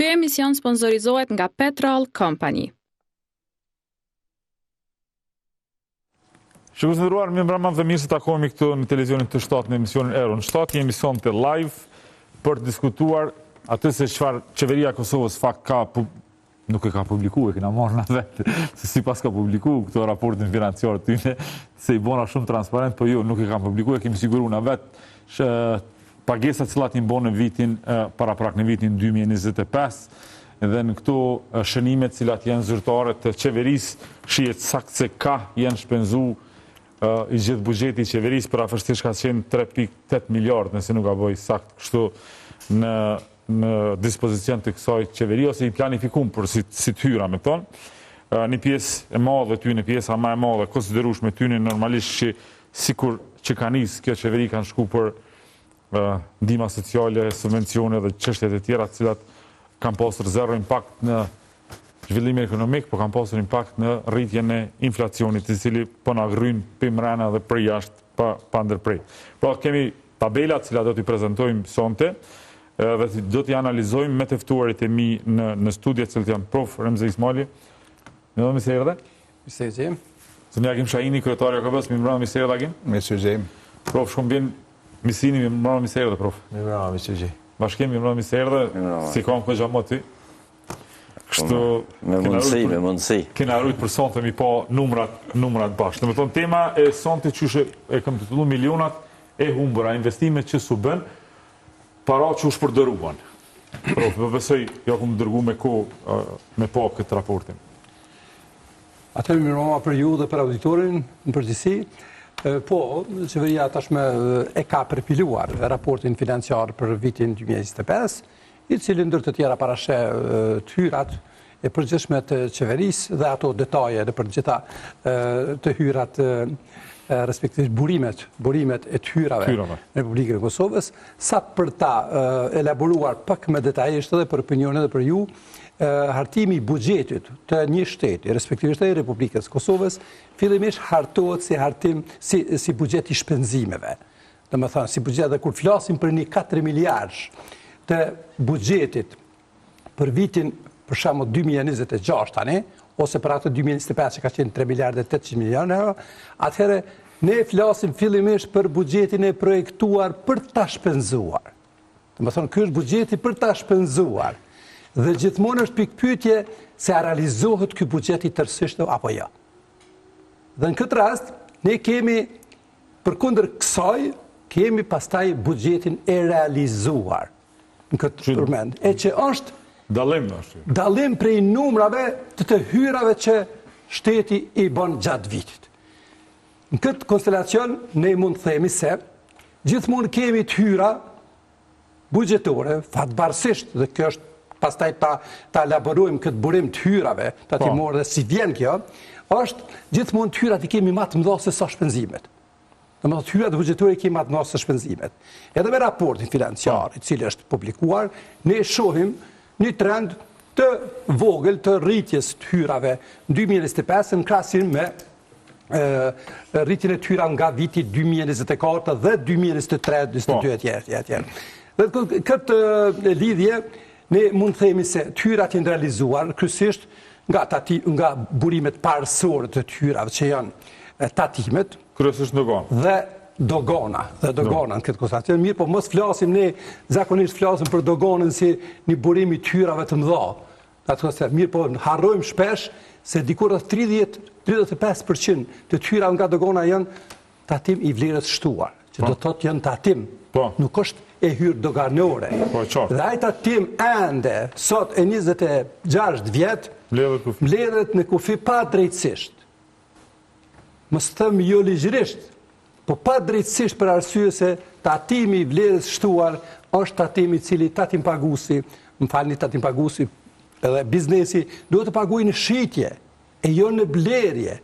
Ky emision sponsorizohet nga Petrol Company. Shikues të nderuar, mirë mbrëma dhe mirë se takohemi këtu në televizionin të shtatë në emisionin Eron 7, një emision të live për të diskutuar atë se çfarë qeveria e Kosovës fakt ka nuk e ka publikuar, kena marrë në vetë, se sipas ka publikuar këto raportin financiar tyne, se i bona shumë transparent, po jo, nuk e ka publikuar, kemi siguruar në vetë pagesat cilat i bën në vitin paraprak në vitin 2025 dhe në këto shënimet cilat janë zyrtare të qeverisë shihet saktë se ka janë shpenzuar i gjithë buxheti i qeverisë për afërsisht ka qenë 3.8 miliard, nëse nuk gaboj saktë kështu në dispozicion të kësaj qeverie ose i planifikuar për si të hyra me tonë. Një pjesë e madhe tyne, pjesa më e madhe konsiderueshme tyne normalisht që sikur që ka nis kjo qeveri kanë shku për ndihma sociale, subvencione dhe çështjet e tjera të cilat kanë pasur zero impakt në zhvillimin ekonomik, po kanë pasur impakt në rritjen e inflacionit, i cili po na gryn pimrana dhe për jashtë pa ndërprej. Pra kemi tabelat që do t'i prezantojmë sonte dhe do t'i analizojmë me të ftuarit e mi në studio që janë prof Remzi Ismaili. Mirë se erdhe. Mirë se jemi. Zonë Agim Shahini, kryetari i AKB-s, mirë se erdhe Agim. Mirë se jemi. Prof Shkumbin Misini, mirë se erdhe prof. Mirë se jemi. Bashkim, mirë se erdhe. Si kam këgja më ty. Kështu me mundësi. Kena rujt për sonte mi pa numrat bashkë. Në më tonë, tema e sonte që e kam të tullu milionat e humbëra, investimet që su bën, para që u shpërdëruan. Prof, besoj, ja kom dërgu me pa këtë raportin. Atëherë mirëmbrëma për ju dhe për auditorin në përgjithësi. Po, qeveria tashmë e ka përpiluar raportin financiar për vitin 2025, i cili ndër të tjera parashe të hyrat e përgjithshme të qeverisë dhe ato detaje dhe për gjitha të hyrat respektivisht burimet e të hyrave në Republikën e Kosovës, sa për ta elaboruar pak më detajisht edhe për opinionin dhe për ju, hartimi i buxhetit të një shteti, respektivisht e Republikës Kosovës, fillimisht hartohet si buxhet i shpenzimeve. Domethënë, si buxhet, dhe kur flasim për një 4 miliardësh të buxhetit për vitin, për shembull 2026 tani, ose për atë 2025 që ka qenë 3 miliardë e 800 milionë euro, atëherë ne flasim fillimisht për buxhetin e projektuar për ta shpenzuar. Domethënë, ky është buxheti për ta shpenzuar. Dhe gjithmonë është pikpyetje se a realizohet ky buxhet i tërësisht apo jo. Dhe në këtë rast, ne kemi përkundër kësaj, kemi pastaj buxhetin e realizuar në këtë përmend. E që është dalim prej numrave të hyrave që shteti i bën gjatë vitit. Në këtë konstelacion, ne mund të themi se gjithmonë kemi të hyra buxhetore, fatbarësisht, dhe kjo është pastaj ta elaborojmë këtë burim të hyrave, ta timor dhe si vjen kjo, është gjithmonë të hyrat i kemi më të mëdha se sa shpenzimet. Domethënë të hyrat buxhetore i kemi më të mëdha se shpenzimet. Edhe me raportin financiar, i cili është publikuar, ne shohim një trend të vogël të rritjes të hyrave në 2025 në krahasim me rritjen e hyra nga viti 2024 dhe 2023-2022 etj. Dhe këtë lidhje ne mund të themi se të hyrat janë realizuar kryesisht nga burimet parësore të hyrave që janë tatimet, kryesisht dhe dogana në këtë konstatacion. Mirë, po mos flasim ne, zakonisht flasim për doganën si një burim i të hyrave të mëdha. Mirë, po harrojmë shpesh se dikur 30-35% të hyrave nga dogana janë tatim i vlerës shtuar, që do të thotë janë tatim, nuk është e hyrë doganore. Dhe ai tatim ende, sot e 26 vjet, mbledhet në kufi pa drejtësisht. Mos them jo ligjërisht, po pa drejtësisht për arsye se tatimi i vlerës shtuar është tatimi i cili tatim paguesi edhe biznesi duhet të paguajë në shitje e jo në blerje.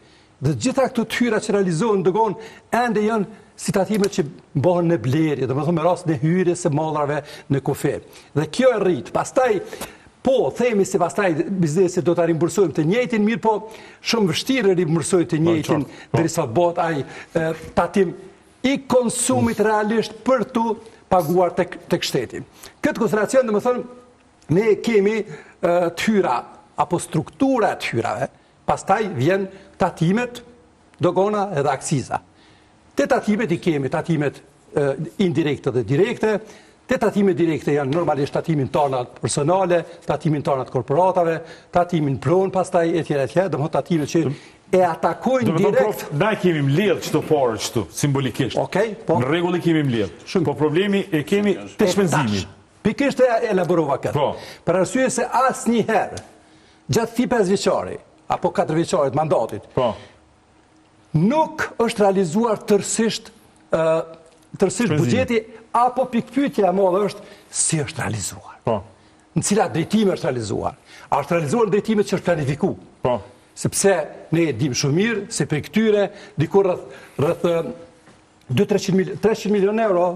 Dhe gjitha këto të hyra që realizohen në dogan ende janë si tatimet që bëhen në blerje, domethënë me rast në hyrjes së mallrave në kufi. Dhe kjo e rrit. Pastaj po themi se pastaj biznesi do ta rimbursojmë të njëjtin, mirë po shumë vështirë rimbursoj të njëjtin derisa bëhet ai tatim i konsumit realisht për tu paguar tek shteti. Këtë konstelacion domethënë ne kemi tyra apo struktura të hyrave, pastaj vjen tatimet, dogona edhe aksiza. Te tatimet i kemi tatimet indirekte dhe direkte. Te tatimet direkte janë normalisht tatimin tonat personale, tatimin tonat korporatave, tatimin pronë pastaj etj. Domethënë tatimet që e atakojnë direkt. Na kemi mbledh çdo parë kështu simbolikisht. Okej, po. Në rregull i kemi mbledh. Po problemi e kemi te shpenzimi. Pikërisht e elaborova këtë. Po. Për arsye se asnjëherë gjatë këtij 5 vjeçari apo 4 vjeçarit mandatit, Po. nuk është realizuar tërësisht buxheti, apo pikpyetja e madhe është si është realizuar. Po. Në cilat drejtime është realizuar. A është realizuar në drejtimet që është planifikuar? Po. Sepse ne e dim shumë mirë se për këtyre dikur rreth 300 milion euro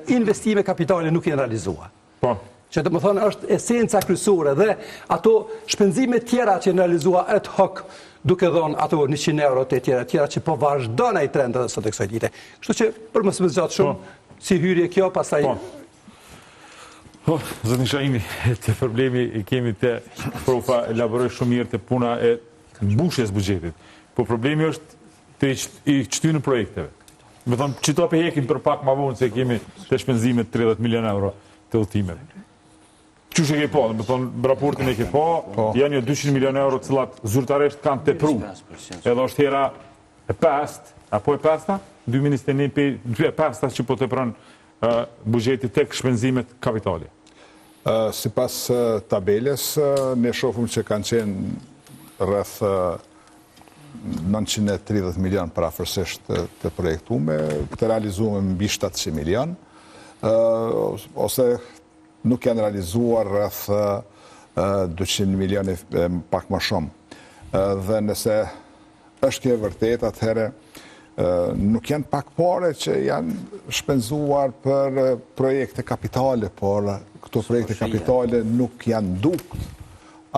investime kapitale nuk janë realizuar. Po. Që të më thonë është esenca kryesore dhe ato shpenzime tjera që janë realizuar ad hoc duke dhënë ato 100 euro të tjera që po vazhdon ai trend edhe sot e kësaj dite. Kështu që për mos më zgjat shumë, si hyrje kjo, pastaj Zotni Shahimi, te problemi i kemi te profa elaboroj shumë mirë te puna e mbushjes buxhetit. Po problemi është te i çtynë projekteve. Me thonë, qëto pe hekim për pak ma vonë se kemi të shpenzimet 30 milion euro të udhëtimeve. Qështë e ke po? Me thonë, raportin e ke po, janë jo 200 milion euro cilat zyrtaresht kanë të pru. Edhe është hera e past, apo e pasta? 2021 që po të pranë buxheti tek shpenzimet kapitali. Si pas tabeles, ne shofëm që kanë qenë rreth 930 milion parafërsisht të projektume, të realizume mbi 700 milion, ose nuk janë realizuar rreth 200 milion pak më shumë. Dhe nëse është kjo vërtet, atëherë nuk janë pak pare që janë shpenzuar për projekte kapitale, por këto projekte kapitale nuk janë dukt,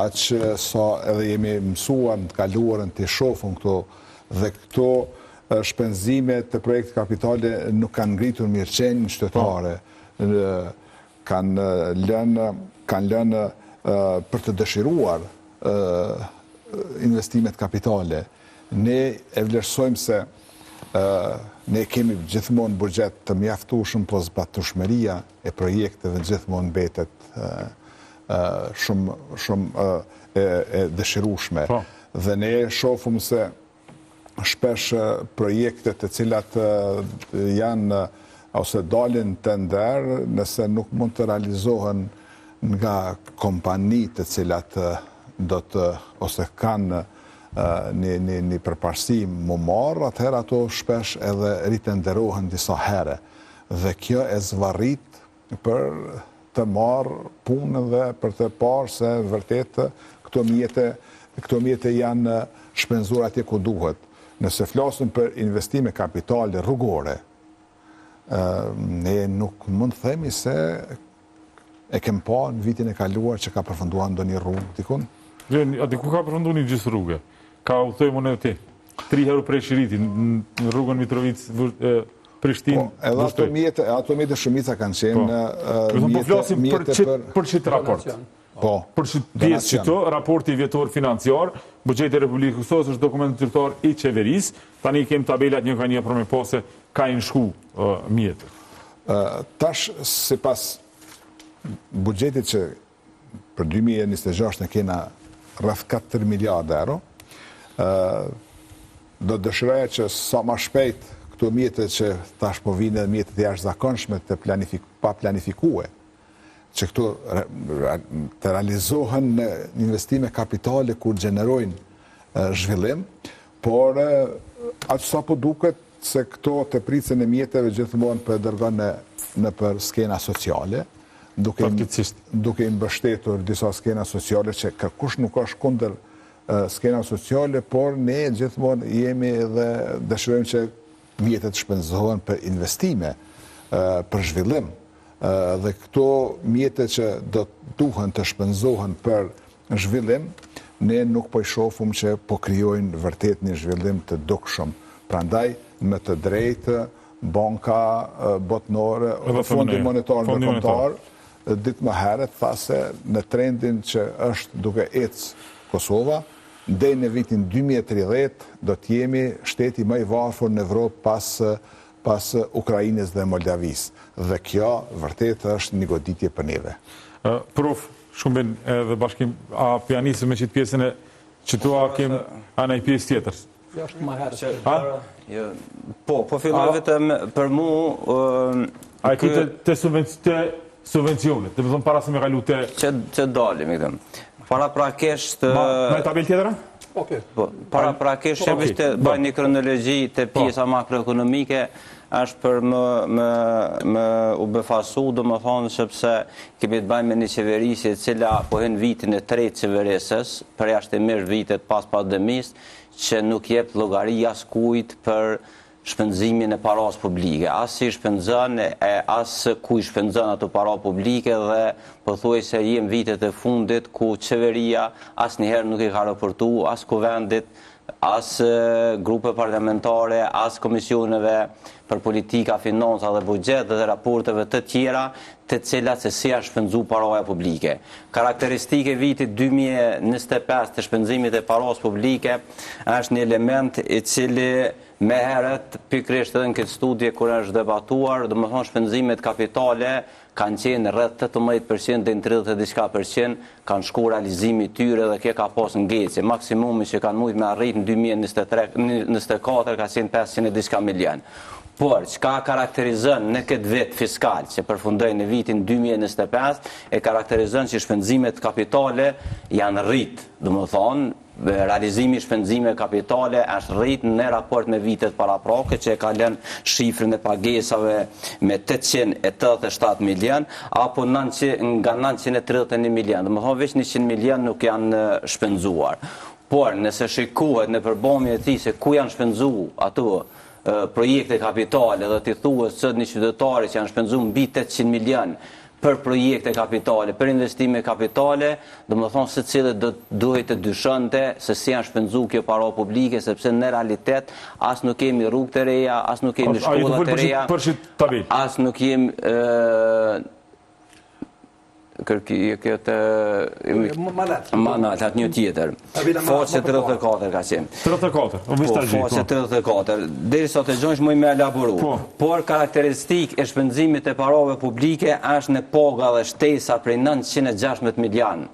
aqë sa edhe jemi mësuar në të kaluarën të shofën këto, dhe këto shpenzime të projekte kapitale nuk kanë ngritur mirëqenjën qytetare, kanë lënë për të dëshiruar investimet kapitale. Ne e vlerësojmë se ne kemi gjithmonë buxhet të mjaftueshëm, po zbatueshmëria e projekteve gjithmonë mbetet shumë e dëshirueshme. Dhe ne shohim se shpesh projektet të cilat janë ose dalin tender, nëse nuk mund të realizohen nga kompani të cilat do të ose kanë një përparësi më marrë, atëherë ato shpesh edhe ritenderohen disa herë. Dhe kjo e zvarrit për të marrë punë dhe për të parë se vërtet këto mjete janë shpenzuar atje ku duhet. Nëse flasim për investime kapitale rrugore, ne nuk mund të themi se e kem pa në vitin e kaluar që ka përfunduar ndonjë rrugë dikun. A diku ka përfunduar një gjithë rrugë? Ka u thëmë në ti, 3 herë prej Shiriti, në rrugën Mitrovic, Prishtinë, Vështoj. Edhe ato mjete shumica kanë qenë po flasim për qitë raport. Për qitë pjesë qito, raporti vjetor financiar, buxheti i Republikës Kosovës është dokument zyrtar i qeverisë, tani kemë tabelat një ka një për me pose, ka i nshku mjetë. Tash, si pas buxhetit që për 2026 në kena rreth 4 miliardë euro, do dëshiroja që sa ma shpejt këto mjetet që tash po vinë edhe mjetet e jashtëzakonshme të pa planifikue, që këto të realizohen në investime kapitale kur gjenerojnë zhvillim, por atë sa po duket se këto të pricën e mjeteve gjithmonë për dërgon në për skena sociale, duke i mbështetur disa skena sociale që kërkush nuk është kundër skena sociale, por ne gjithmonë jemi dhe dëshirojmë që mjetet shpenzohen për investime, për zhvillim. Dhe këto mjetet që do duhen të shpenzohen për zhvillim, ne nuk po i shohim që po krijojnë vërtet një zhvillim të dukshëm. Prandaj, me të drejtë, banka botnore, Fondi Monetar Ndërkombëtar ditë më herët, tha se në trendin që është duke ecë Kosova, deri në vitin 2030 do të jemi shteti më i varfër në Evropë pas Ukrainës dhe Moldavisë. Dhe kjo vërtet është një goditje për neve. Prof, shumbin edhe bashkim, a pianisë me qitë pjesën e që tu a kem anë i pjesë tjetër? Jo është më herë. Po filloj vetëm për mu... A i këtë të subvencionit, të më thonë para se me kalu të... Që dalim, i këtëm. Para prakesht... Me tabel tjetëra? Para prakesht që vishte bëj një kronologi të pjesa makroekonomike, është për më u befasu, do më thonë, sepse kemi të bëjmë me një qeverisje cila po hen vitin e 3 qeverisës, për jashtëmisht vitet pas pandemisë, që nuk jep llogari as kujt për shpenzimin e paras publike. As si shpenzon, as ku i shpenzon ato para publike dhe pothuajse jem vitet e fundit ku qeveria asnjëherë nuk i ka raportu, as kuvendit, as grupe parlamentare, as komisioneve për politika, financa dhe buxhet dhe raporteve të tjera të cilat se si është shpenzu paraja publike. Karakteristike vitit 2025 të shpenzimit e paras publike është një element i cili me herët pikrisht edhe në këtë studie kur është debatuar, do më thonë shpenzimet kapitale kanë qenë rreth 18% dhe në 30% kanë shku realizimi tyre dhe kjo ka pas ngecje. Maksimumi që kanë mujt me arrit në 2024 ka qenë 500 diçka milion. Por, çka karakterizon në këtë vit fiskal që përfundoi në vitin 2025, e karakterizon që shpenzimet kapitale janë rrit, do më thonë, realizimi i shpenzimeve kapitale është rrit në raport me vitet paraprake që e ka lënë shifrën e pagesave me 887 milion apo nga 931 milion. Do të thonë veç 100 milion nuk janë shpenzuar. Por nëse shikohet në përballje e tij se ku janë shpenzuar ato projekte kapitale dhe t'i thuhet sot një qytetari që janë shpenzuar mbi 800 milion për projekte kapitale, për investime kapitale, do më thonë se cilët duhet të dyshonte se si janë shpenzu kjo para publike, sepse në realitet as nuk kemi rrugë të reja, as nuk kemi shkolla të reja, as nuk kemi Manat, atë një tjetër. Faqe 34 ka qenë. 34, faqe 34. Deri sot e gjojsh më me elaboru. Por karakteristik e shpenzimit e parave publike është në paga dhe shtesa prej 916 milion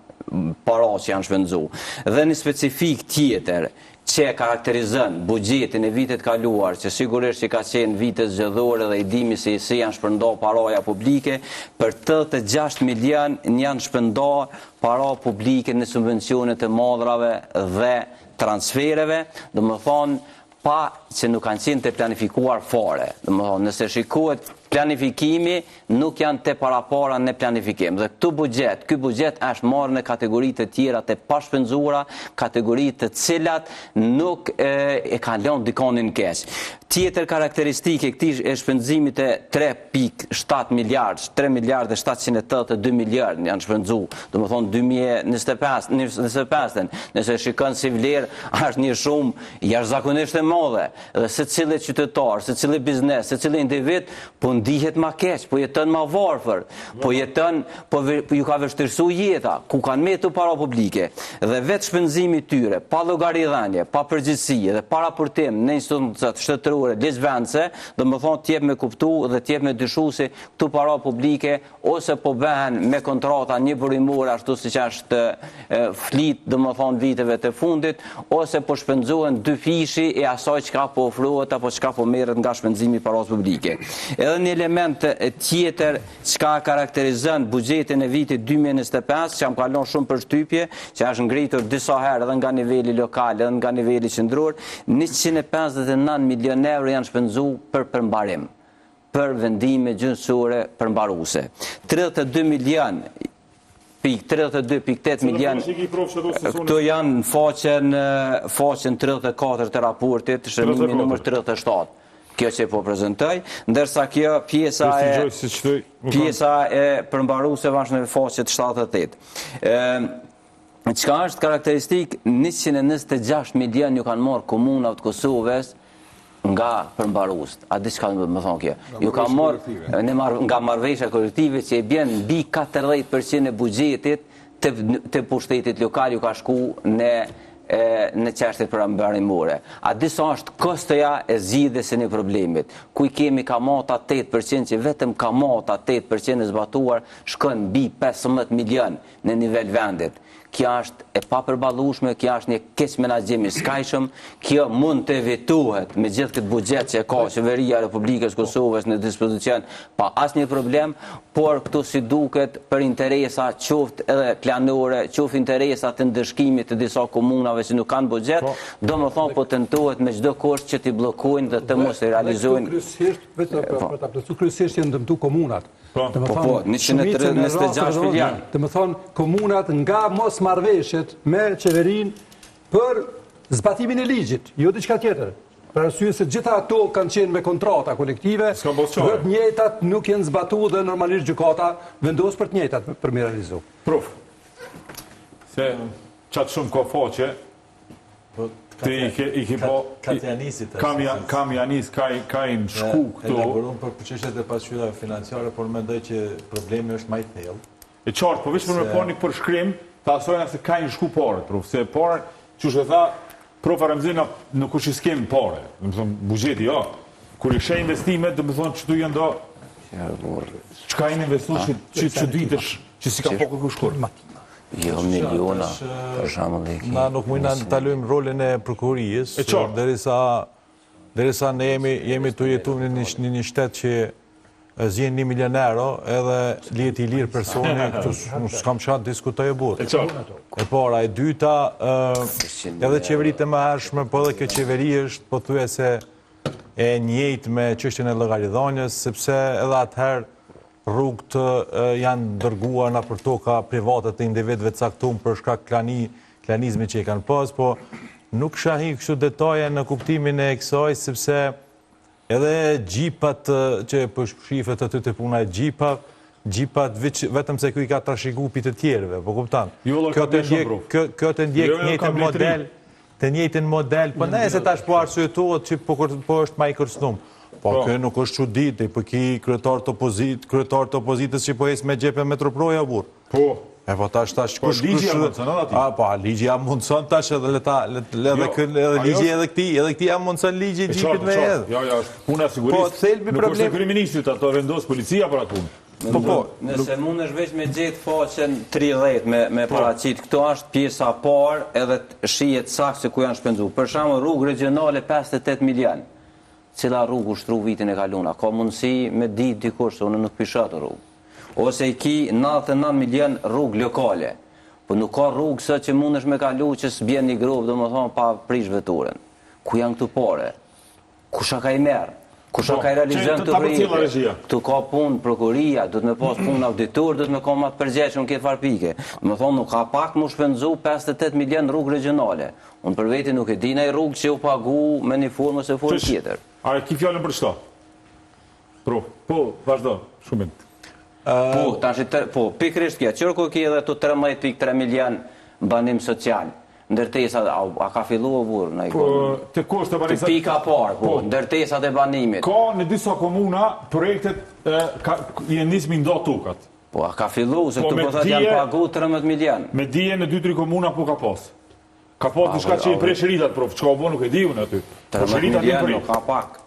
para që janë shpenzu. Dhe një specifik tjetër që karakterizon buxhetin e vitet kaluar, që sigurisht që ka qenë vitet zgjedhore dhe i dimi se si janë shpërndo paraja publike, për 86 milion janë shpërndo para publike në subvencionet e modrave dhe transfereve, do më thonë, pa që nuk kanë qenë të planifikuar fare. Do më thonë, nëse shikohet planifikimi, nuk janë të parapara në planifikim. Dhe ky buxhet është marrë në kategoritë të tjera të pashpenzura, kategoritë të cilat nuk e kanë lënë dikonin keq. Tjetër karakteristike këtij e shpenzimit e 3.7 miliard, 3 miliard e 782 miliard janë shpenzu, do më thonë 2025, nëse shikon si vlerë, është një shumë jashtëzakonisht e madhe, dhe se cili qytetar, se cili biznes, se cili individ, po ndihet ma keq, po jeton ma varfër, po jeton, po ju ka vështirësu jeta, ku kanë metu para publike, dhe vetë shpenzimi tyre, pa llogaridhënie, pa përgjegjësi dhe pa raportim në institucionet shtetërore lezvendëse, do më thonë t'jep me kuptu dhe t'jep me dyshu se këtu para publike ose po bëhen me kontrata një burimore ashtu si që është flit, do më thonë viteve të fundit, ose po shpenzohen dy fishi e asaj çka po ofrohet apo çka po merret nga shpenzimi paras publike. Edhe një element tjetër çka karakterizon buxhetin e vitit 2025, që më kalon shumë për shtypje, që është ngritur disa herë edhe nga niveli lokal, edhe nga niveli qendror, 159 milion euro janë shpenzu për përmbarim, për vendime gjyqësore përmbaruese. 32 milion 32.8 milion, këto janë në faqen 34 të raportit, shënimi nëmër 37. Kjo që po prezentoj, ndërsa kjo pjesa e përmbaruese vazhdo në faqet 78. Çka është karakteristik, 126 milion ju kanë marrë komunat të Kosovës nga përmbarust. A di çka më thon kjo? Ju ka marrë nga marrëveshja kolektive që e bën mbi 40% e buxhetit të pushtetit lokal ju ka shku në çështjet parambarimore. A di sa është kostoja e zgjidhjes së një problemit? Ku i kemi kamata 8% që vetëm kamata 8% e zbatuar shkon mbi 15 milion në nivel vendit. Kjo është e papërballueshme, kjo është një keq menaxhim i skajshëm, kjo mund të evitohet me gjithë këtë buxhet që ka Qeveria e Republikës Kosovës në dispozicion pa asnjë problem, por këtu si duket për interesa qoftë edhe planore, qoftë interesa të ndëshkimit të disa komunave që nuk kanë buxhet, domethënë po tentohet me çdo kusht që t'i bllokojnë dhe të mos i realizojnë. Kryesisht janë dëmtuar komunat. Po, 126 milion. Të më thonë, komunat nga mos marrëveshjet me qeverinë për zbatimin e ligjit, jo diçka tjetër. Për arsye se gjitha ato kanë qenë me kontrata kolektive, të njëjtat nuk janë zbatuar dhe normalisht gjykata vendos për të njëjtat për me realizu. Prof, se qatë shumë ka faqe, kam janis ka i në shku këtu. Elaborum për çështjet e pasqyrave financiare, por mendoj që problemi është më i thellë. E qartë, po veç për me po një përshkrim, të asojna se ka i në shku pare, prof, se pare, që shë tha, prof Aramzina nuk është i s'kem pare, dhe më thonë, bugjeti, jo. Kur i shë investimet, dhe më thonë, që tu jënë do, që ka i në investu që ditësh, që si ka po kërku shkur. Jo, miliona, për shembull dhe na nuk mujna të talojmë rolin e prokurorisë, derisa ne jemi të jetu në një shtet që zjen 1 milion euro, edhe lihet i lirë personi, këtu s'kam çfarë diskutoj e butë. E para, e dyta, edhe qeveritë e mëhershme, po edhe kjo qeveri është pothuajse e njëjtë me çështjen e llogaridhënies, sepse edhe atëherë rrugët janë dërguar në për toka private të individëve të caktuar për shkak klanizmit që i kanë pas, po nuk shahi kështu detaje në kuptimin e kësaj, sepse edhe gjipat që përshifet aty të puna e gjipat vetëm se kjo i ka trashëguar pi të tjerëve, po kupton? Kjo të ndjek të njëjtin model, po nëse tash po arsyetohet që po është më i kërcënuar. Po, kjo nuk është çuditë, po ki kryetar të opozitës që po ecë me xhepe metroproja burr. Po. E po tash kush ligji ja mundson aty. Po, ligji ja mundson tash edhe ligji edhe këtij ja mundson ligji xhipit me edhe. Jo, është puna sigurisht. Po, thelbi problemi. Nuk është kryeministrit ato vendos policia për atë punë. Po, nëse mundesh veç me gjetë faqen 30 me paraqit, këto është pjesa parë edhe shihet saktë se ku janë shpenzuar. Për shembull, rrugë regionale 58 milion. Cila rrugë ushtru vitin e kaluna, ka mundësi me ditë dikush se unë nuk pisha të rrugë. Ose i ki 99 milion rrugë lokale, po nuk ka rrugë së që mundesh me kalu që s'bjen një grovë, do më thonë, pa prish veturën. Ku janë këtu pare? Kusha ka i merë? Kusha ka i realizën të rrite? Këtu ka punë prokuria, du të me pas punë auditor, du të me ka matë përgjeqën në këtë farpike. Do më thonë, nuk ka pak mu shpenzu 58 milion rrugë regionale. Unë për veti nuk e di në i rrugë që u pagu me një formë ose formë tjetër. A e ki fjallën për qëta? Po, vazhdo, shumit. Po, pikrisht kja, qërë ku ki edhe të 13.3 milion banim social, ndërtesat, a ka fillu o burë? Po, të kostë të banisat... Të pika parë, po, ndërtesat e banimit. Ka në disa komuna, projektet i nismi ndo tukat. Po, a ka fillu, se këtu po thët janë pagu 13 milion. Me dije në 2-3 komuna po ka pas. Ka po të shka që i prej shëritat, prof, që ka o bo nuk e di unë aty. 13 milion nuk ka pak.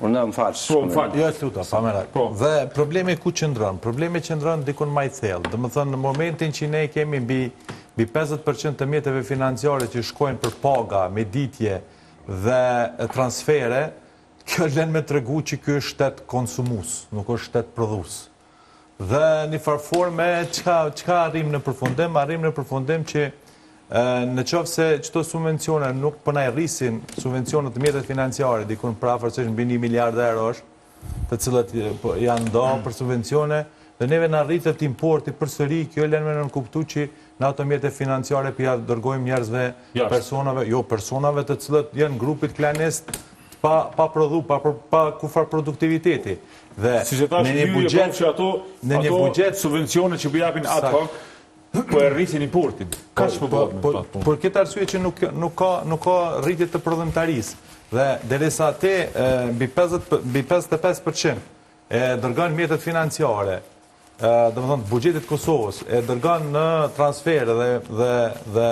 Unë në më falë. Po, më falë. Jo, luta, pa me rakë. Dhe problemi ku qëndron? Problemi qëndron dikun ma i thellë. Dhe më thënë, në momentin që ne kemi mbi 50% të mjeteve financiare që shkojnë për paga, meditje dhe transfere, kjo lën me tregu që kjo është shtet konsumus, nuk është shtet prodhus. Dhe një farforme, qka arrim në përfundim që në qofë se qëto subvencione nuk përna i rrisin subvencionet të mjetet financiare, dikun prafërsisht mbi 1 miliard euro është, të cilët janë do për subvencione, dhe neve në rritët importi për sëri, kjo lënë me nënkuptu që në ato mjetet financiare për ja dërgojmë njerëzve, personave të cilët janë grupit klanist pa prodhu, pa kufar produktiviteti. Si që ta është një që ato subvencione që bëjapin ad hoc, po e rrisin importin. Ka që po bëhet me platë punë? Por këtë arsye që nuk ka rritje të prodhimtarisë. Dhe derisa ti mbi 55% e dërgon mjetet financiare, dhe më thonë, bugjetit Kosovës, e dërgon në transfer dhe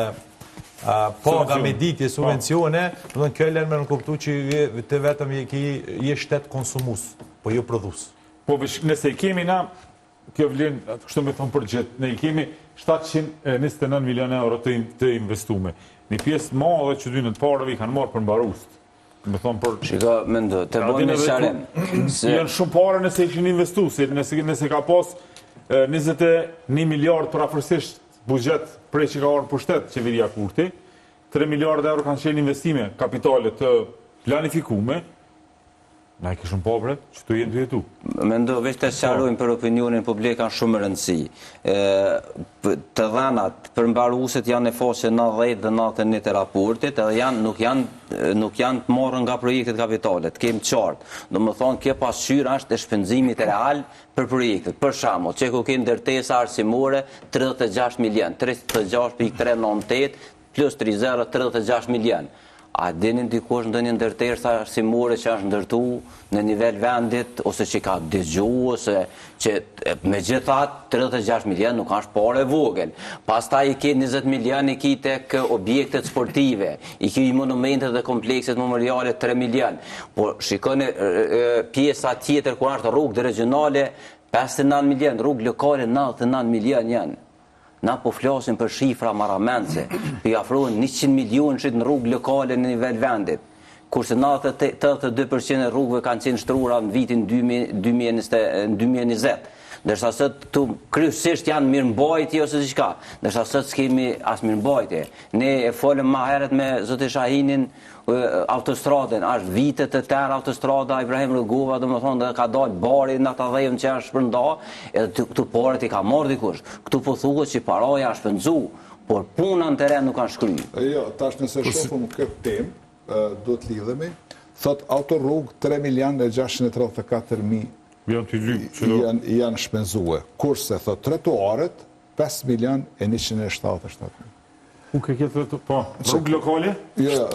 paga me ditje, subvencione, dhe në kjo lërë me në kuptu që të vetëm je shtet konsumus, po jo prodhus. Po, nëse i kemi na, kjo vlen, kështu me thonë për gjithë, ne i kemi 729 milion euro të investume. Një pjesë madhe që dy në të parëve i kanë marë për mbarust. Me thonë për... Shiko, mendo, të bojnë një sharim. Janë shumë pare nëse ishin investu, nëse ka pas 21 miliard për afërsisht bugjet prej që ka orë për shtetë qeveria Kurti, 3 miliard euro kanë qenë investime kapitale të planifikume, na i këshëm pobre, që të jenë të jetu. Mendo, veç të sharojnë për opinionin publik kanë shumë rëndësi. Të dhanat për mbaruset janë e foshe 90 dhe 91 të raportit, edhe nuk janë të morën nga projektet kapitalet, kemë qartë. Do më thonë, kjo pasqyra është e shpenzimit real për projektet. Për shamo, që ku kemë ndërtesa arsimore, 36 milion, 36.398 plus 36 milion. A dinin dikush në një ndërtesa arsimore që është ndërtu në nivel vendit, ose që ka dëgju, ose që me gjithat 36 milion nuk është pare vogël. Pasta i ke 20 milion i ki tek objektet sportive, i ki monumentet dhe komplekset memoriale 3 milion. Por shikoni pjesa tjetër ku është rrugë regionale 59 milion, rrugë lokale 99 milion janë. Na po flasim për shifra maramense, për afrohen 100 milion që në rrugë lokale në nivel vendit, kurse 82% e rrugëve kanë qenë shtrura në vitin 2020. Dërsa sot tu kryesisht janë mirëmbajtje ose diçka, dërsa sot s'kemi as mirëmbajtje. Ne e folëm më herët me zotin Shahinin autostradën, është vitet të tërë autostrada Ibrahim Rugova, do më thonë, dhe ka dalë bari në ata dhejmë që është shpërnda, edhe këtu paret i ka marrë dikush. Këtu po thuhet që paraja është shpëndzu, por puna në teren nuk kanë shkry. Jo, tash nëse shofëm këtë temë, do të lidhemi, thot autorrugë 3.634.000 janë shpenzue, kurse thot trotuarët 5.177.000. Ku ke këtë, po, rrugë lokale? Jo,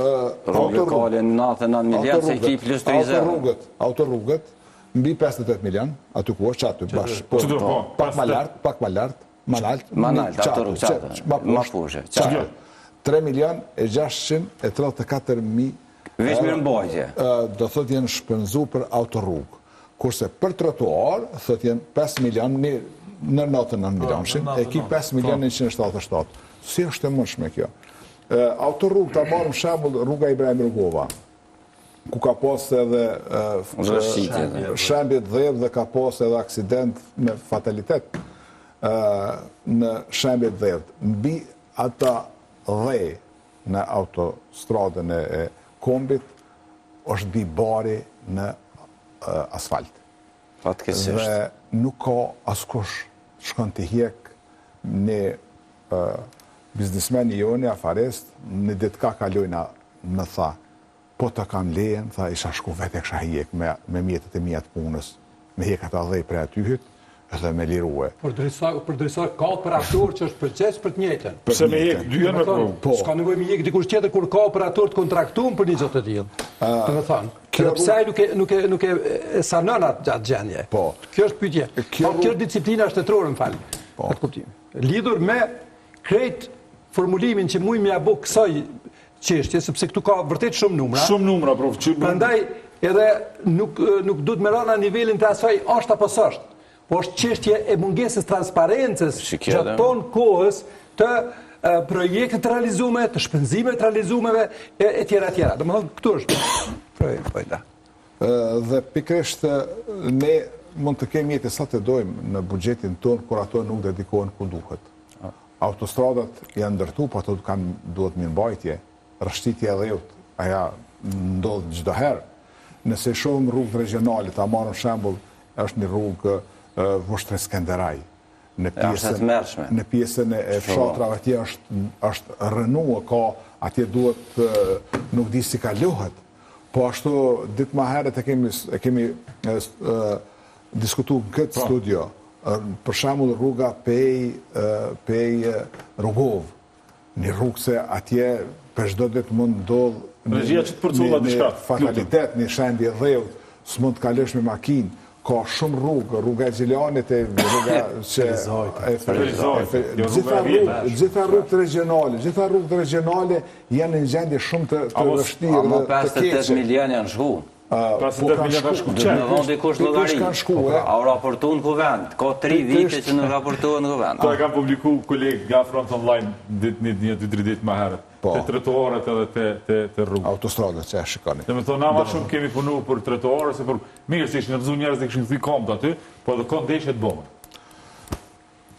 rrugë lokale 99 milion, se ki plus 30. Autorrugët, mbi 58 milion, aty ku është qatë, pak ma lartë, ma naltë, qatë, ma fushë, 3.634.000 veç mirë mbajtje. Do thot jenë shpenzu për autorrugë. Kurse për trotuar, thot jenë 5 milion, në 99 milionshin, e ki 5 milion 177. Si është e mëshme kjo? Autorrugë, ta marëm shembull rruga Ibrahim Rugova, ku ka pas edhe shembje dhëv dhe ka pas edhe aksident me fatalitet në shembje dhëv. Mbi ata dhe në autostradën e kombit, është bi bari në asfalt. Dhe nuk ka askush shkon të hjek në biznismeni joni, afarest, në ditë ka kalojna më tha, po të kam lejen, tha isha shku vete kësha hjek me mjetët e mjetë punës, me hjek ata dhej për atyhyt, edhe me liruhe. Për drejsa ka operator që është përqes për të njëjtën. Përse me hjek, dy janë me po. Ska nevoj me hjek dikush tjetër kur ka operator të kontraktuar për një zotë të tillë. Të me thanë. Edhe pse nuk e sanon atë gjendje. Po. Kjo është pyetje. Kjo është disiplina shtetërore, më fal. Po. Lidhur me krejt formulimin që mujë mja bo kësaj qeshtje, sepse këtu ka vërtet shumë numra. Shumë numra, prof. Prandaj edhe nuk du të merona nivelin të asaj është apo s'është. Po është qeshtje e mungesës transparencës gjatë tonë kohës të projektet realizume, të shpenzimet realizumeve e tjera. Dhe më thonë, këtu është. Dhe pikrisht ne mund të kemi jetë sa të dojmë në bugjetin tonë, kur ato nuk dedikohen ku duhet. Autostradat janë ndërtu, po ato duhet mirëmbajtje, rështitje e dhejut, aja ndodhë çdo herë. Nëse shumë rrugë regionale, ta marrëm shembull, është një rrugë Vushtre Skenderaj. Në pjesën e fshatrave atje është rënua, ka atje duhet nuk di si kalohet. Po ashtu ditë më herët e kemi diskutuar në këtë studio. Për shembull rruga Pej Rugov, një rrugë se atje për çdo ditë mund ndodh Regjia që të përculla diçka. Fatalitet, një shembje dheut, s'mund të kalosh me makinë. Ka shumë rruga e Gjilanit e rruga që... Gjitha rrugët regionale janë në gjendje shumë të vështirë dhe të keqe. 58 milion janë shku. 58 milion kanë shku. Në vend dikush llogari. A raportuan kuvend? Ka 3 vite që nuk raportohen kuvend. Ta kam publiku kolegë nga Front Online një 2-3 ditë më herët. Të trotuarët edhe të rrugë. Autostradat që e shikoni. Dhe me thonë, na ma shumë kemi punu për trotuarë, se për mirë se ishin rëzu njerëz dhe këshin këthi komët aty, po edhe konë deshet bomën.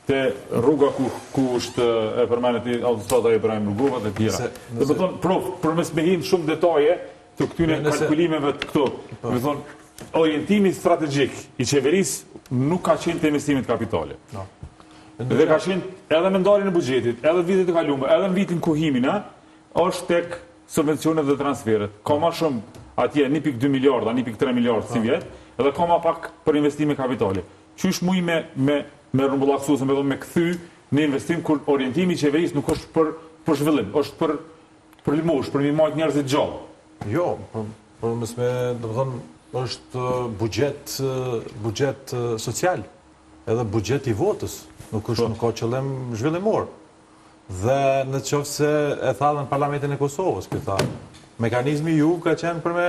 Te rruga ku është e përmenet autostrada e Ibrahim Rugova dhe tjera. Dhe me thonë, për mes me hinë shumë detaje të këtyne kalkulimeve të këto. Me thonë, orientimi strategjik i qeverisë nuk ka qenë të investimit kapitale. Dhe ka qenë edhe me ndarjen e buxhetit, edhe vitet e kaluara, edhe në vitin kuhimin, është tek subvencionet dhe transferet. Ka ma shumë atje 1.2 miliarda, 1.3 miliarda si vjet, edhe ka ma pak për investime kapitale. Qysh muj me rrumbullaksu, se me këthy në investim kur orientimi i qeverisë nuk është për zhvillim, është për limosh, për mi majt njerëzit gjallë. Jo, për mësme, do të thonë, është buxhet social, edhe buxhet i votës. Nuk ka qëllim zhvillimor. Dhe në qoftë se e tha dhe në Parlamentin e Kosovës, këta, mekanizmi juv ka qenë për me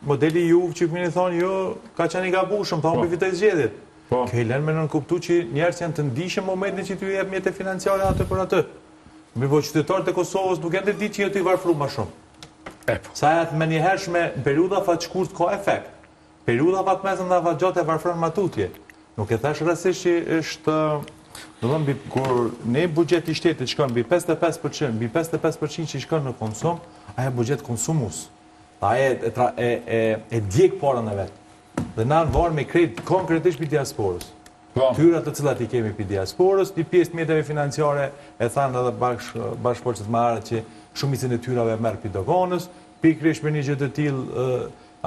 modeli juv që këmini thonë, jo, ka qenë i gabushëm, tha unë për vite i zgjedhjet. Ke len me nënkuptu që njerës janë të ndishëm momentin që ty jep mjetë financiare atë për atë. Mi po qytetarët e Kosovës nuk janë të ditë që jo t'i varfru ma shumë. Sa jatë me njëhershme, periuda fatë shkurt ka efekt. Periuda fatë mesën dhe fatë gjatë e varfrën ma tutje. Nuk e thash rastësisht që është... Do të thonë, kur ne buxheti i shtetit shkon mbi 55% që shkon në konsum, ajo buxhet konsumus. Ajo e djeg parën e vet. Dhe na varr me kredit konkretisht për diasporës. Tyrat të cilat i kemi për diasporës, një pjesë mjeteve financiare e thanë edhe bashkëforcët marrë që shumicën e tyrave merr për doganës, pikërisht me një gjë të tillë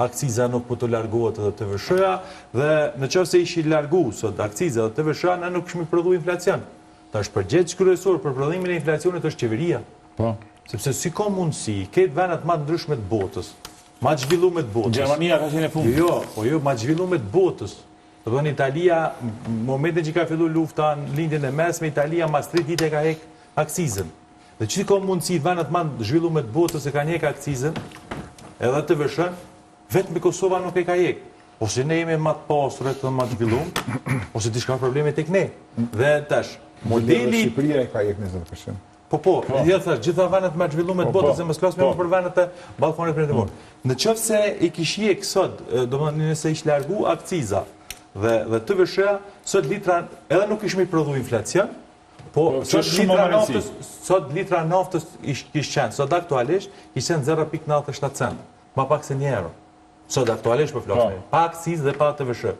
akciza nuk po të largohet edhe të vëshëja, dhe në qoftë se ishi largu sot akciza dhe të vëshëja, ne nuk këshmi prodhu inflacion. Ta është përgjegjës kryesor për prodhimin e inflacionit është qeveria. Sepse si ka mundësi, këtë venat ma të ndryshme të botës, ma të zhvillume të botës. Gjermania ka qenë e fundit. Ma të zhvillume të botës. Dhe në Italia, momentin që ka fillu lufta në lindjen e mesme, Italia mas 3 ditë e ka hek akcizën. Dhe që ka mundësi venat ma të zhvillume të botës e ka hek akcizën, edhe të vëshën, vetëm Kosova nuk e ka jek. Ose ne jemi ma të pasuret dhe ma të zhvillum, ose t'i shka probleme tek ne. Dhe tash, modeli... Shqipëria e ka jek 20%. Gjitha venet me zhvillume të botës, e më s'klas me më për venet të Ballkanit Perëndimor. Në qoftë se i kish jek sot, do më nëse ish largu akciza dhe të vëshëja, sot litra, edhe nuk ishmi prodhu inflacion, po sot litra naftës kish qenë, sot aktualisht, kish qenë 0.97 cent, ma pak se një euro. Sot aktualisht për flasme, pa akcizë dhe pa të vëshë.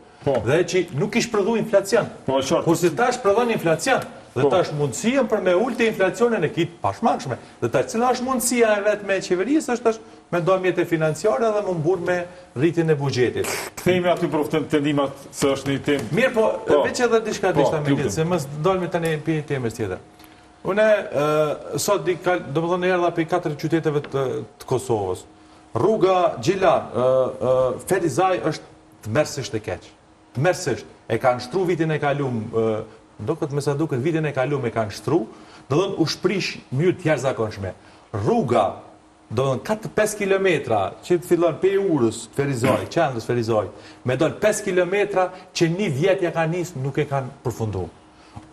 Dhe që nuk ish prodhu inflacion. Kur si tash prodhon inflacion, dhe tash mundësien për me ullë të inflacionin e kitë pashmakshme. Dhe tash cila është mundësia e vetë me qeverisë, është tash me ndonjët e financiare dhe më mburë me rritin e buxhetit. Këthejme aty për të ndimat së është një tem. Mirë, po, veç edhe dishka dishta me gjithë, se mësë dolmi të një për temës tjetër. Une, sot, do më thonë erdha për 4 qyteteve të Kosovës. Rruga Gjilan, Ferizaj është të mersisht e keq. Të mersisht. E kanë shtru vitin e kalum, do këtë me sa duket vitin e kalum e kanë shtru, do dhënë u shprish mjërë tjerë zakonshme. Rruga, do dhënë 5 kilometra, që të fillon pe urës Ferizaj, qendrës Ferizaj, me donë 5 kilometra që një vjetja ka njësë nuk e kanë përfundu.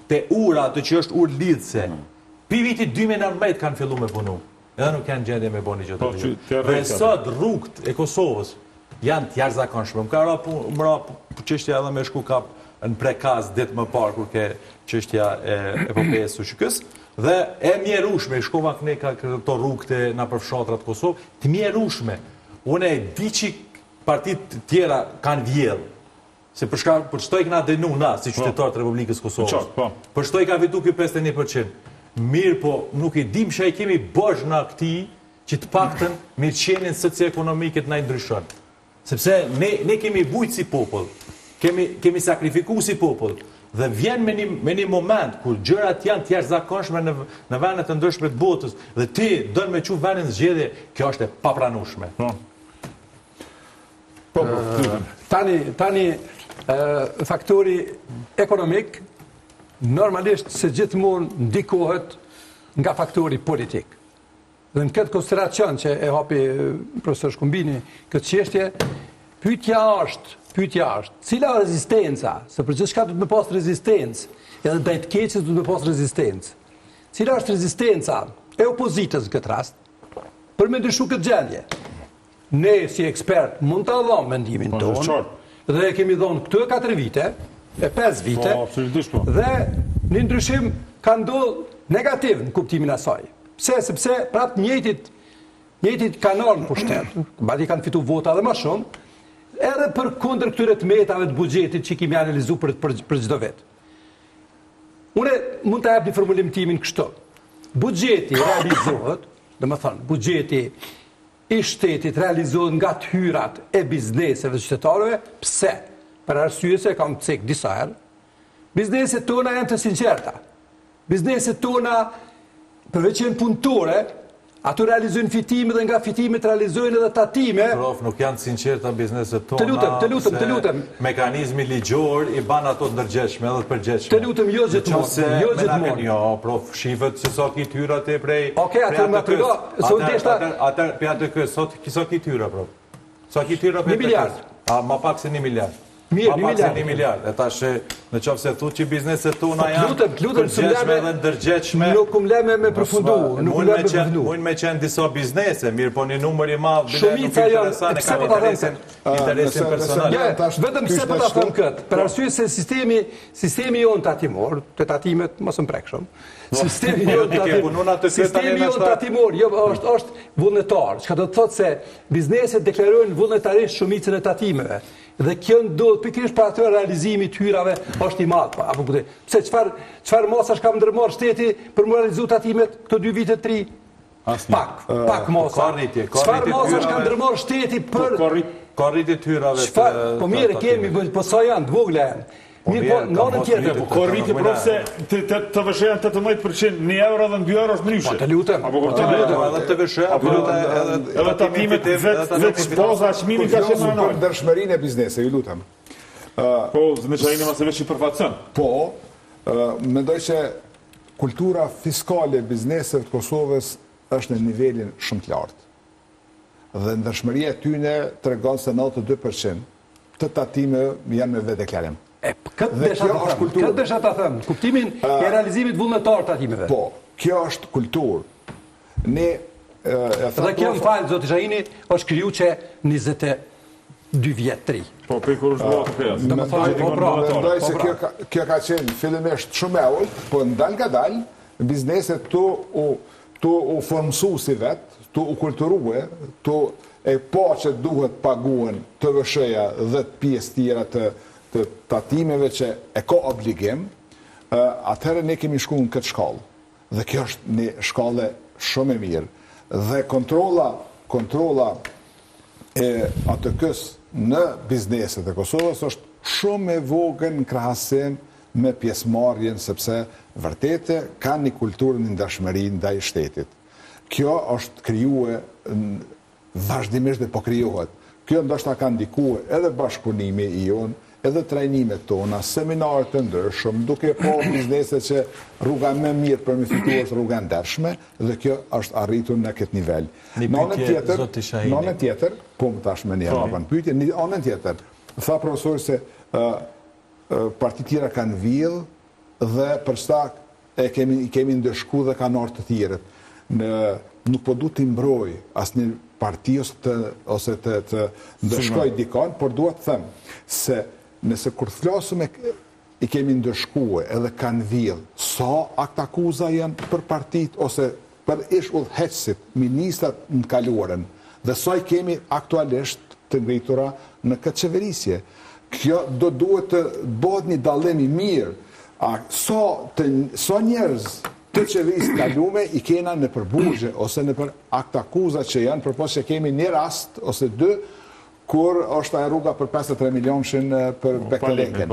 Te ura, të që është urë lidhse, pi vitit 2019 kanë fillu me punu. Edhe nuk janë gjendje me boni gjithë të gjithë. Dhe sot rrugët e Kosovës janë tjerë zakonshme. Më ka ra qështja edhe me shku kap në prekaz ditë më parë kur ke qështja e epopejës së shykës. Dhe e mjerushme, shkova këne ka këto rrugët e nga përfshatrat Kosovë, të mjerushme. Unë e di që partit tjera kanë vjellë. Se për shtoj këna denu na, si qytetarët Republikës Kosovës. Për shtoj ka vitu kjo 51%. Mirë po, nuk i dim që i kemi bësh në këti që të paktën mirëqenien socio-ekonomike të na i ndryshon. Sepse ne kemi bujtë si popull, kemi sakrifiku si popull, Dhe vjen me një moment kur gjërat janë të jashtëzakonshme në vende të ndryshme të botës dhe ti don me çu vendin zgjedhje, kjo është e papranueshme. Tani faktori ekonomik normalisht se gjithmonë ndikohet nga faktori politik. Dhe në këtë konsideracion që e hapi profesor Shkumbini këtë çështje, pyetja është, cila rezistenca, se për gjithçka duhet me pas rezistencë, edhe ndaj të keqes duhet me pas rezistencë. Cila është rezistenca e opozitës në këtë rast për me ndryshu këtë gjendje? Ne si ekspert mund të dhëmë mendimin tonë, dhe e kemi dhënë këtu 4 vite, e 5 vite, dhe një ndryshim ka ndodhur negativ në kuptimin e saj. Pse? Sepse prapë njëjtit kanë ardhur në pushtet, mbasi kanë fituar vota dhe më shumë, edhe për kundër këtyre të metave të buxhetit që kemi analizuar për çdo vit. Unë mund të jap një formulim timin kështu. Buxheti realizohet, domethënë buxheti i shtetit realizohet nga të hyrat e bizneseve të qytetarëve. Pse? Për arsye se kam cek disa herë. Bizneset tona janë të sinqerta. Bizneset tona, përveç që janë punëtore, ato realizojnë fitime dhe nga fitimet realizojnë edhe tatime. Prof, nuk janë të sinqerta bizneset tona. Të lutem. Mekanizmi ligjor i ban ato të ndërgjegjshme edhe të përgjegjshme. Të lutem, jo gjithmonë. Jo, prof, shifet se sa ki tyra te prej. Okej, atë më trego, se u deshta. Atë pe atë kë, sa ki tyra, prof. Sa ki tyra pe 1 miliard. Ma pak se 1 miliard. Mirë, 1 miliard. 1 miliard. E tash në qoftë se thuhet që bizneset tona janë lutem, përgjegjshme dhe ndërgjegjshme. Nuk kum lë me përfundu, Mund me qenë disa biznese, mirë, po një numër i madh shumica janë interesin personal. Vetëm pse po ta them këtë, për arsye se sistemi jon tatimor, te tatimet mos më prekshëm. Sistemi jon tatimor, jo është vullnetar, çka do të thotë se bizneset deklarojnë vullnetarisht shumicën e tatimeve. Dhe kjo ndodh pikërisht për atë realizimi të hyrave është i madh. Apo pse çfarë mosash ka ndërmarrë shteti për të realizuar tatimet këto 2 vite të 3? Pak mosa. Çfarë mosash ka ndërmarrë shteti për ka rritje të hyrave? Po mirë, kemi, po sa janë të vogla janë. Mirë, po në anën tjetër. Ka rritje profse të vëshën 18%, 1 euro dhe 2 euro është ndryshe. Të lutem. Edhe të vëshën, edhe tatimet vetë shpoza çmimi ka qenë më për ndërshmërinë e biznesit, ju lutem. Po, me çajin mos e veç i përfaqëson. Po, mendoj se kultura fiskale e bizneseve të Kosovës është në nivelin shumë të lartë. Dhe ndërshmëria e tyre tregon se 92% të tatimeve janë me vetë deklarim. Këtë desha ta them, kuptimin e realizimit vullnetar të tatimeve. Po, kjo është kulturë. Dhe kjo më falë, zoti Shahini, është kriju që 22 vjetë 3. Po, për kur është bëhat të Mendoj se kjo ka qenë fillimisht shumë e ullë, po ndal nga dal, bizneset tu u formësu si vetë, tu u kulturue, tu e po që duhet paguen të vëshëja dhe të pjesë tjera të tatimeve që e ka obligim, atëherë ne kemi shku në këtë shkallë. Dhe kjo është një shkallë shumë e mirë. Dhe kontrola e ATK-s në bizneset e Kosovës është shumë e vogël në krahasim me pjesëmarrjen, sepse vërtete ka një kulturë në ndërshmëri ndaj shtetit. Kjo është krijuar vazhdimisht dhe po krijohet. Kjo ndoshta ka ndikuar edhe bashkëpunimi i jonë, edhe trajnimet tona, seminarët të ndryshëm, duke po biznese që rruga më mirë për me fituar është rruga ndershme, dhe kjo është arritur në këtë nivel. Në anën tjetër, po më tash me një më pyetje, në anën tjetër, tha profesori se parti tjera kanë vjedh dhe përsa i kemi ndëshku dhe kanë ardhur të tjerët. Nuk po du të imbroj asnjë parti ose të ndëshkoj dikon, por duhet të them se nëse kur flasëm i kemi ndëshkue edhe kanë vjedh, sa akta akuza janë për partit ose për ish udhëheqësit, ministrat në kaluarën, dhe sa i kemi aktualisht të ngritura në këtë qeverisje. Kjo do duhet të bëhet një dallim i mirë, sa njerëz të qeverisë kalume i kena në përbuzhe ose në për akta akuza që janë, përpos që kemi një rast ose 2 kur është ajo rruga për 53 milionshin për Beklelenken.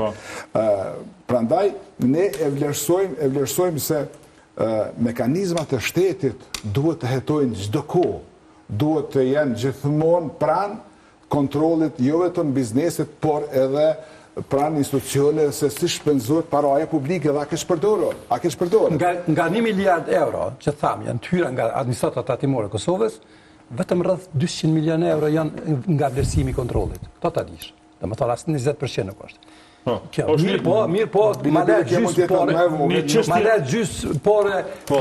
Prandaj, ne e vlerësojmë se mekanizmat e shtetit duhet të hetojnë çdo kohë, duhet të jenë gjithmonë pranë kontrollit jo vetëm biznesit, por edhe pranë institucione se si shpenzohet paraja publike dhe a kesh përdorur. Nga 1 miliard euro që thamë janë tyra nga administrata tatimore e Kosovës, vetëm rreth 200 milion euro janë nga vlerësimi i kontrollit. Totalisht. Domethënë as 20% nuk është. Mirë po, ma le gjysë pore po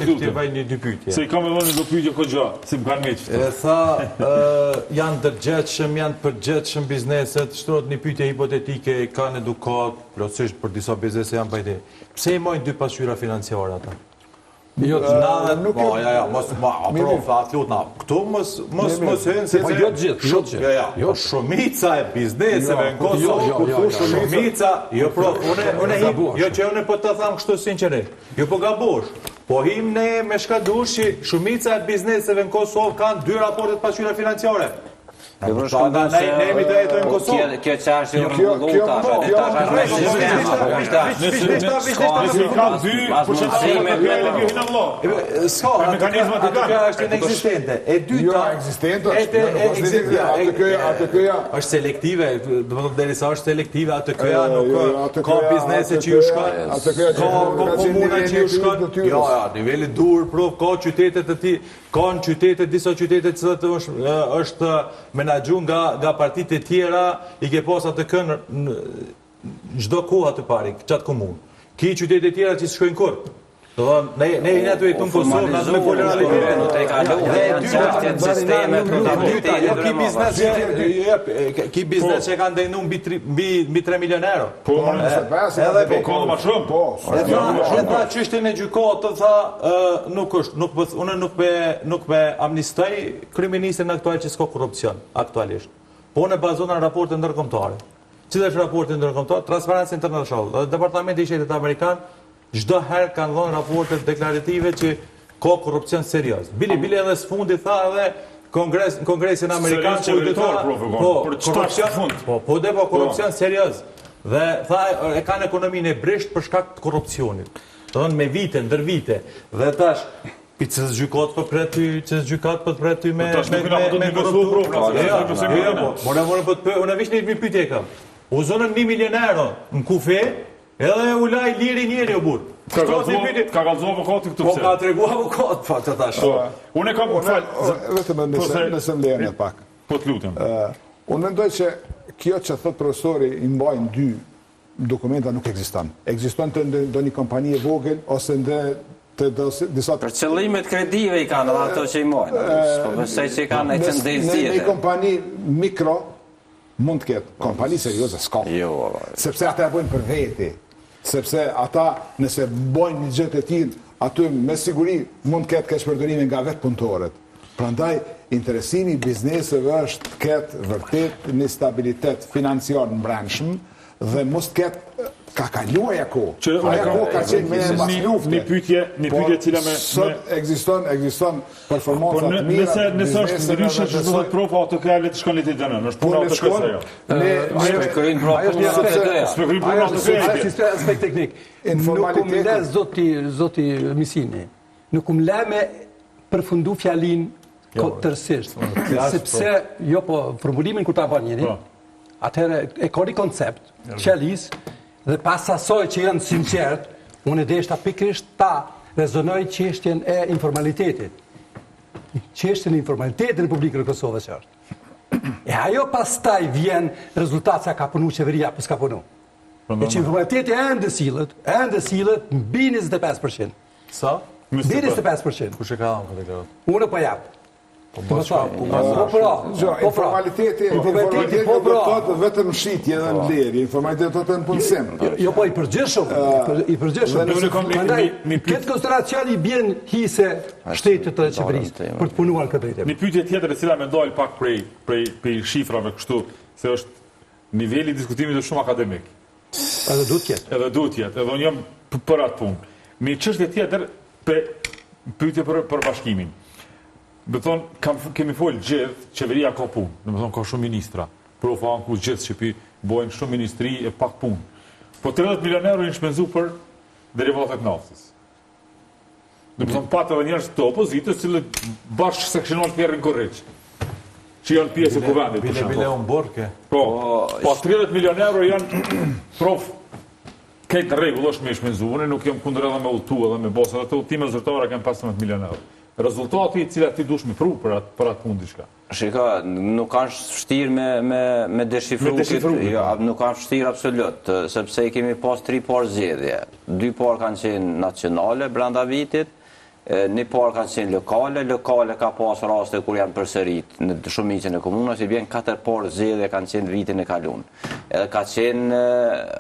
të vaj një dy pyetje. Se i kam edhe një pyetje këgja, si më kanë meqë. E tha, janë dërgjetshëm, janë përgjetshëm bizneset, shtrohet një pyetje hipotetike, kanë edukat, plotësisht për disa biznese janë pajtë. Pse i mojnë dy pasqyra financiare ata? Jo, nuk e... mos lutna. Këtu mos hënë se... Po jo të gjithë. Jo, shumica e bizneseve në Kosovë, shumica... Jo, që unë po të thamë kështu sinqerisht. Jo, po gabosh. Po him ne me shkadushi, shumica e bizneseve në Kosovë kanë 2 raportet pasqyra financiare. Ne jemi të jetojnë në Kosovë. Kjo qashtë jo rëmullu Nëse i kam 2, për që të hinë Allah. Mekanizmat të kanë. Është inexistente. E dyta... Atë këja... është selektive, derisa është selektive, atë këja nuk ka biznese që ju shkojnë, ka komuna që ju shkojnë. Ja, nivelli dur, ka qytetet të ti, ka në qytetet, disa qytetet që është menaxhu nga partitë e tjera, i ke pas atë kënë çdo kohë atë pari, qatë komunë. Ki qytetet e tjera që s'shkojnë kur. Ne jeni aty në Kosovë, në me folën ki biznes që kanë dejnu mbi 3 milion euro. Po, edhe ka më shumë. E tha çështjen e gjykatës, tha nuk është, unë nuk me amnistoj kryeministrin aktual që s'ka korrupsion aktualisht. Po unë bazona në raporte ndërkombëtare. Cila është raporti ndërkombëtar? Transparency International, dhe Departamenti i Shtetit Amerikan çdo herë kanë dhënë raporte deklarative që ka korrupsion serioz. Bili edhe sfundi tha edhe Kongresin Amerikan që korrupsion serioz. Dhe tha e kanë ekonominë e brisht për shkak të korrupsionit. Domthon me vite, ndër vite. Dhe tash Qësë gjykat për pre ty me korruptur. Unë vish një pyetje kam. U zonën 1 milion euro në kufe, edhe u laj liri njeri o burë. Ka kalëzohë avokati këtu pëse? Po ka të regu avokat, pa të tash. Unë e kam falë... Vetëm nëse më lejën e pak. Po të lutem. Unë mendoj që kjo që thot profesori i mbajnë 2 dokumenta nuk ekziston. Ekziston të ndo një kompani e vogël, ose ndë disa... Për qëllimet kredive i kanë dhe ato që i mojnë. Po pësej që i kanë e qëndejnë tjetër. Në kompani mikro, mund të ketë kompani serioze, s'ka. Sepse ata e bojnë për veti. Sepse ata, nëse bojnë një gjëtë e tillë, aty me siguri mund të ketë keqpërdorime nga vetë punëtorët. Prandaj, interesimi i bizneseve është të ketë vërtet një stabilitet financiar në brendshëm dhe mos të ketë ka kaluaj ako. Aja ko ka qenë me mas lufte. Një pyetje cila me... Sot egziston performancat mira. Nëse është ndryshe që të dhëtë profa ato këja le të shkon të dënën. Është puna të kësë. Spekërin profa aspekt teknik. Nuk kum le zoti Misini. Nuk kum le me përfundu fjalin tërësisht. Sepse, jo po, formulimin kur ta ban njëri, atëherë e ka një koncept, qelis, dhe pas asoj që janë sinqert, unë e deshta pikrisht ta rezonoj çështjen e informalitetit. Çështjen e informalitetit në Republikën e Kosovës është. E ajo pastaj vjen rezultat sa ka punu qeveria, për s'ka punu. E që informaliteti ende sillet mbi 25%. Sa? Mbi 25%. Kush e ka dhënë këtë deklarat? Unë po jap. Informaliteti do të thotë vetëm shitje dhe mbledhje, informaliteti do të në punësim. Jo po i përgjithshëm. Këtë konsideracion i bjen hise shtetit të qeverisë për të punuar këtë drejtim. Një pyetje tjetër e cila më ndal pak prej shifrave kështu, se është niveli i diskutimit është shumë akademik. Edhe duhet jetë. Edhe unë jam për atë punë. Një çështje tjetër pyetje për bashkimin. Dhe thonë, kemi folë gjithë, qeveria ka punë, dhe me thonë ka shumë ministra, profanku gjithë Shqipi, bojnë shumë ministri e pak punë. Po 30 milion euro i shpenzu për derivatet naftës. Dhe me thonë, patë edhe njerës të opozitës, cilë bashkë seksionuar të kjerën korreqë, që janë pjesë e kuvendit. Bile unë borke. Po 30 milion euro janë prof, këtë regull është me i shpenzu, unë nuk jem kundër edhe me udhtu edhe me bosë, edhe të udhtime zyrtare kem 15 milion euro. Rezultati cilat ti dush me pru për atë punë diçka. Shika, nuk është vështirë me deshifru. Nuk është vështirë absolut, sepse kemi pas 3 parë zgjedhje. 2 parë kanë qenë nacionale brenda vitit, 1 parë kanë qenë lokale. Lokale ka pas raste kur janë përsërit në shumicën e komunës, i bjen 4 parë zgjedhje kanë qenë vitin e kalun. Edhe ka qenë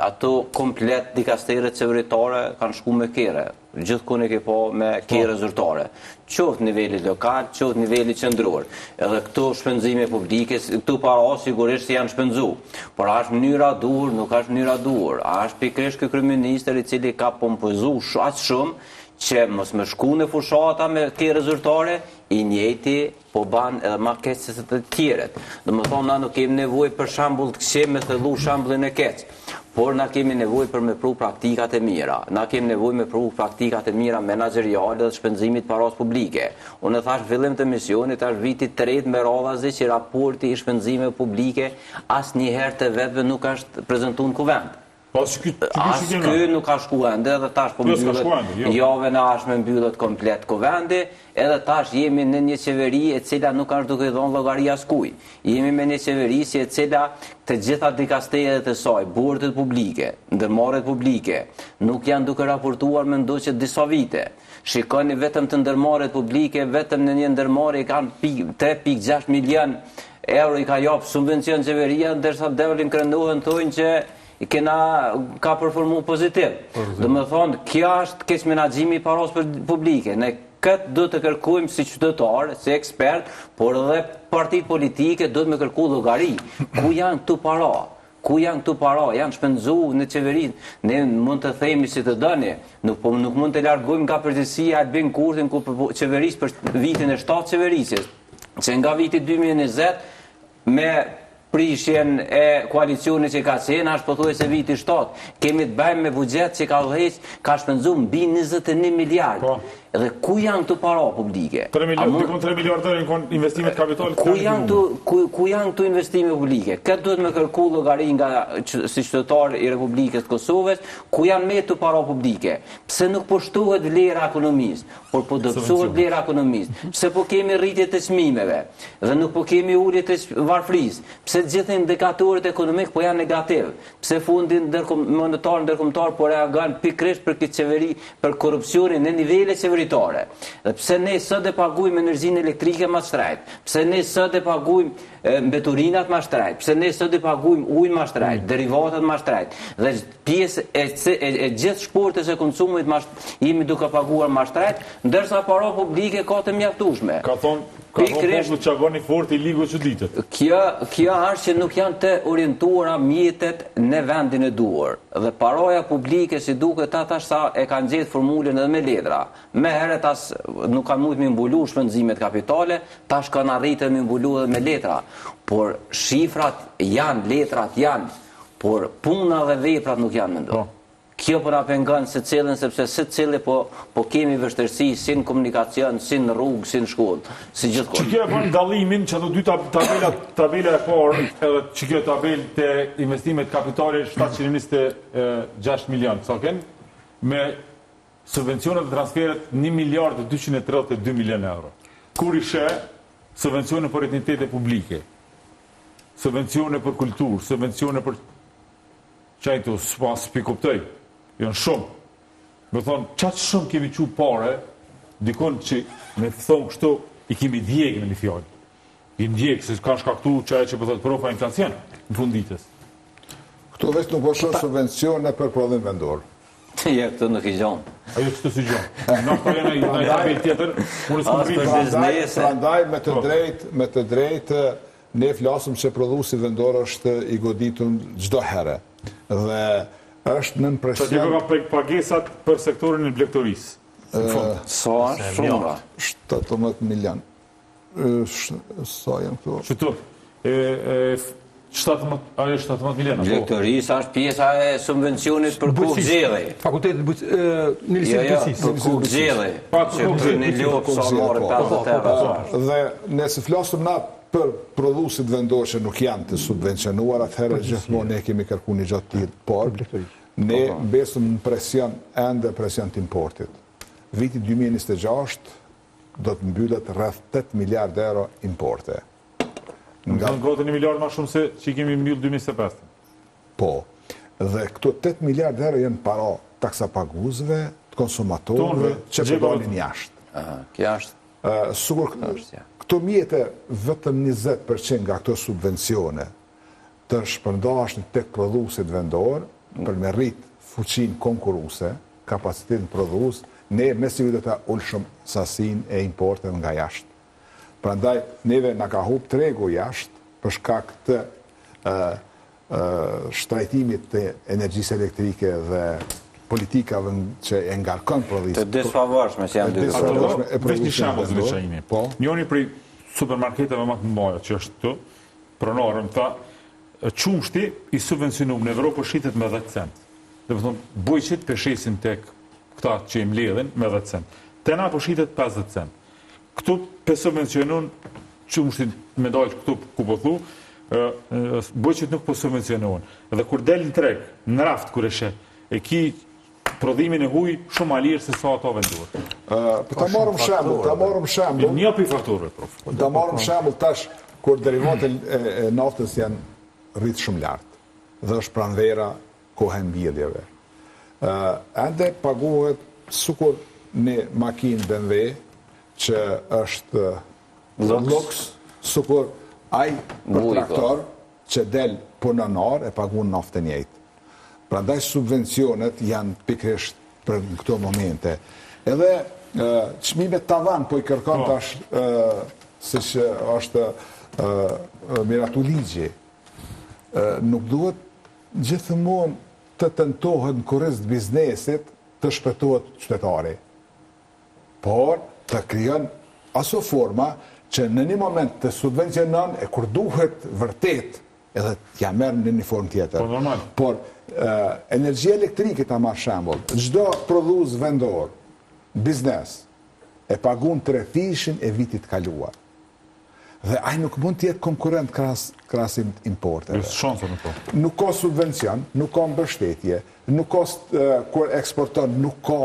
ato komplet dikasteret qeveritare kanë shku me kere. Gjithë kune ke po me kere zyrtare. Qoftë nivellit lokal, qoftë nivellit qendror. Edhe këto shpenzime publike, këto para sigurisht janë shpenzu. Por është mënyra dur, nuk është mënyra dur. Është pikërisht ky kryeministër i cili ka pompozu aq shumë që mos më shku në fushata me kere zyrtare, i njëjti po ban edhe ma keq se të tjeret. Domethënë na nuk kemi nevojë për shembull të këqij me thellu shembullin e keq. Por na kemi nevojë për me pru praktikat e mira. Na kemi nevojë me pru praktikat e mira menaxheriale dhe shpenzimit paras publike. Unë thash fillim të misionit, është viti 3 me radhazi që raporti i shpenzimeve publike asnjëherë të vetëve nuk është prezantuar në kuvend. Ky nuk ka shku ende, edhe tash po mbyllet javën e ardhshme mbyllet komplet kuvendi, edhe tash jemi në një qeveri e cila nuk është duke dhënë llogari askujt. Jemi me një qeveri e cila të gjitha dikasteret e saj, burtet publike, ndërmarrjet publike, nuk janë duke raportuar me ndoshta disa vite. Shikoni vetëm të ndërmarrjet publike, vetëm në një ndërmarrje kanë 3.6 milion euro i ka jap subvencion qeveria, ndërsa devlin krenohen thonë që ka performu pozitiv. Dhe me thonë, kja është keq menaxhimi i paras publike. Ne këtë do të kërkujmë si qytetar, si ekspert, por edhe partit politike do të me kërku llogari. Ku janë këtu para? Ku janë këtu para? Janë shpenzu në qeverin. Ne mund të themi si të dëni. Nuk mund të largojmë nga përgjegjësia Albin Kurthin ku qeveris për vitin e 7 qeverisjes. Që nga viti 2020 me prishjen e koalicionit që ka qenë, është pothuajse viti 7. Kemi të bëjmë me buxhet që ka shpenzu mbi 21 miliard. Edhe ku janë këtu para publike? 3 miliardë në investimet kapitale. Ku janë këtu investime publike? Këtë duhet me kërku llogari nga si qytetar i Republikës të Kosovës, ku janë me këtu para publike? Pse nuk po shtohet vlera e ekonomisë, por po dobësohet vlera e ekonomisë? Pse po kemi rritje të çmimeve dhe nuk po kemi ulje të varfrisë? Pse të gjithë indikatorët ekonomik po janë negativ? Pse Fondi Monetar Ndërkombëtar po reagon pikërisht për këtë qeveri, për korrupsionin në nivele qeveritare? Dhe pse ne sot e pagujmë energjinë elektrike më shtrejt? Pse ne sot e pagujmë mbeturinat më shtrejt? Pse ne sot e pagujmë ujin më shtrejt, derivatet më shtrejt? Dhe pjesë e gjithë shportës e konsumit jemi duke paguar më shtrejt, ndërsa para publike ka të mjaftueshme. Ka thonë popullu çagoni fort i ligu çuditët. Kjo është që nuk janë të orientuara mjetet në vendin e duhur. Dhe paraja publike si duket tash sa e kanë gjetë formulën edhe me letra. Me herët as nuk kanë mujtë me mbulu shpenzimet kapitale, tash kanë arritur me mbulu edhe me letra. Por shifrat janë, letrat janë, por puna dhe veprat nuk janë menduar. Kjo po na pengon secilin sepse secili po kemi vështirësi si në komunikacion, si në rrugë, si në shkollë, si gjithkohë. Që kjo e bën dallimin që ato dy tabela e parë, edhe që kjo tabelë të investimet kapitale 726 milion, sa kënë, me subvencionet dhe transferet 1 miliard 232 milion euro. Kur ishe subvencionet për entitete publike, subvencionet për kulturë, subvencionet për qajtu, s'pi kuptoj, janë shumë. Me thonë, qatë shumë kemi që pare, dikon që me thonë kështu, i kemi djegë në një fjallë. I djegë, se ka shkaktu që e që pëthët profa inflacion në funditës. Këtu veç nuk përshën subvencione për prodhim vendor. Ja, këtu nuk i gjonë. Ajo kështu si gjonë. Në këta jena i tabel tjetër, unë s'kom rritë. Prandaj, me të drejtë, ne flasëm që prodhuesi vendor është i goditun çdo herë. Dhe është nën presion. Që ka pagesat për sektorin e blegtorisë. Sa është shumë? 17 milion. sa jam këtu? Qëtu, ajo 17 miliona. Lektorisë është pjesa e subvencionit për kukë gjeli. Fakultetit në lisenë bujqësisë. Për kukë gjeli. Që për një lopë sa marë 50 euro. Dhe nëse flasëm na për prodhuesit vendor që nuk janë të subvencionuar, atëherë gjithmonë ne kemi kërku një gjatë tjilë, por ne besëm në presion, ende presion të importit. Viti 2026 do të mbyllet rreth 8 miliard euro importe. Në gotë 1 miliard ma shumë se që i kemi mbyllë 2025. Po, dhe këto 8 miliard euro janë para taksa paguzve, të konsumatorëve, që përdolin jashtë. Jashtë. Këto mjete vetëm 20% nga këto subvencione të shpërndashën tek prodhuesit vendor për me rrit fuqin konkuruse, kapacitetin prodhues, ne me siguri do ta ulshëm sasin e importet nga jashtë. Prandaj neve na ka hub tregu jashtë për shkak të shtrajtimit të energjisë elektrike dhe politikave që e ngarkon prodhimin. Të disfavorshme që janë dy. Vesh një shembull zë Çajini. Njëri prej supermarketeve më të mëdha që është këtu, pronarëm tha, qumshti i subvencionuar në Evropë shitet me 10 cent. Dhe më thonë, bujqit peshesin tek këta që i mbledhin me 10 cent. Tena po shitet 50 cent. Këtu pe subvencionun qumshtin me dalë këtu ku po thu, bujqit nuk po subvencionuan. Dhe kur del në treg, në raft kur e shet, e ki prodhimin e huj shumë alirë se sa ato vendur. Ta marrëm shembull. Një për fakturëve, prof. Ta marrëm shembull tash kur derivatet e naftës janë rritë shumë lartë dhe është pranvera kohë mbjedhjeve. Ende paguhet sukur një makinë BMW që është lux, sukur ai për traktor që del punonar e paguën naftën njëjtë. Prandaj subvencionet janë pikërisht për këto momente. Edhe çmimet tavan po i kërkon tash siç është miratu ligji. Nuk duhet gjithmonë të tentohet në kurriz të biznesit të shpëtohet qytetari. Por të krijon aso forma që në një moment të subvencionon e kur duhet vërtet edhe t'ja merr në një formë tjetër. Po normal. Por energjia elektrike ta marr shembull, çdo prodhues vendor, biznes e pagun trethishin e vitit kaluar. Dhe ai nuk mund të jetë konkurrent krasim importeve. Nuk ka subvencion, nuk ka mbështetje, nuk ka kur eksporton, nuk ka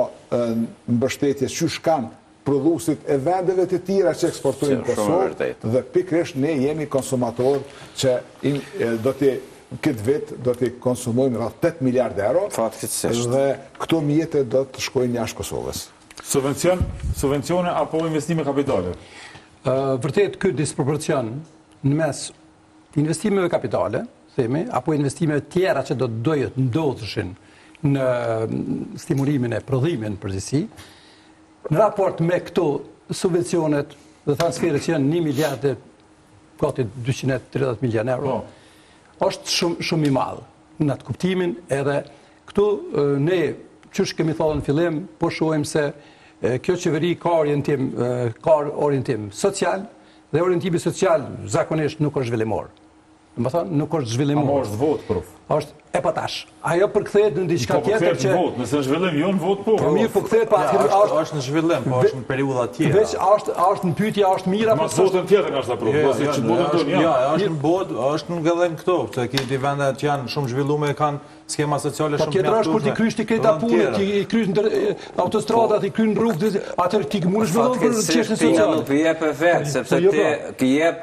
mbështetje që kanë prodhuesit e vendeve të tjera që eksportojnë në Kosovë dhe pikërisht ne jemi konsumator që do të këtë vit do të konsumojmë rreth 8 miliard euro dhe këto mjete do të shkojnë jashtë Kosovës. Subvencione apo investime kapitale? Vërtet ky disproporcion në mes investimeve kapitale, themi, apo investimeve tjera që do të ndodheshin në stimulimin e prodhimit në përgjithësi, në raport me këto subvencionet dhe transferet që janë 1 miliard e gati 230 milion euro, është shumë i madhë në atë kuptimin edhe këtu ne, qysh kemi thënë në fillim, po shohim se kjo qeveri ka orientim social dhe orientimi social zakonisht nuk është zhvillimor. Më thënë, nuk është zhvillimor. Ama është vot, prof. është e pa tash. Ajo përkthehet në diçka tjetër që nëse në zhvillim jo në vot po. Po mirë, po kthehet pa është në zhvillim, po është në periudha tjera. Veç është në pyetje, është mira apo votën tjetër nga sa prof. Është në botë, është në gëllën këto, se këto vende që janë shumë zhvilluar kanë skema sociale shumë të mjaftueshme. Po tjetër është kur ti krysh ti kreta punë, ti krysh autostradat, ti kryn rrugë, atëherë ti mundesh zhvilluar për çështën sociale. Nuk jep efekt, sepse ti jep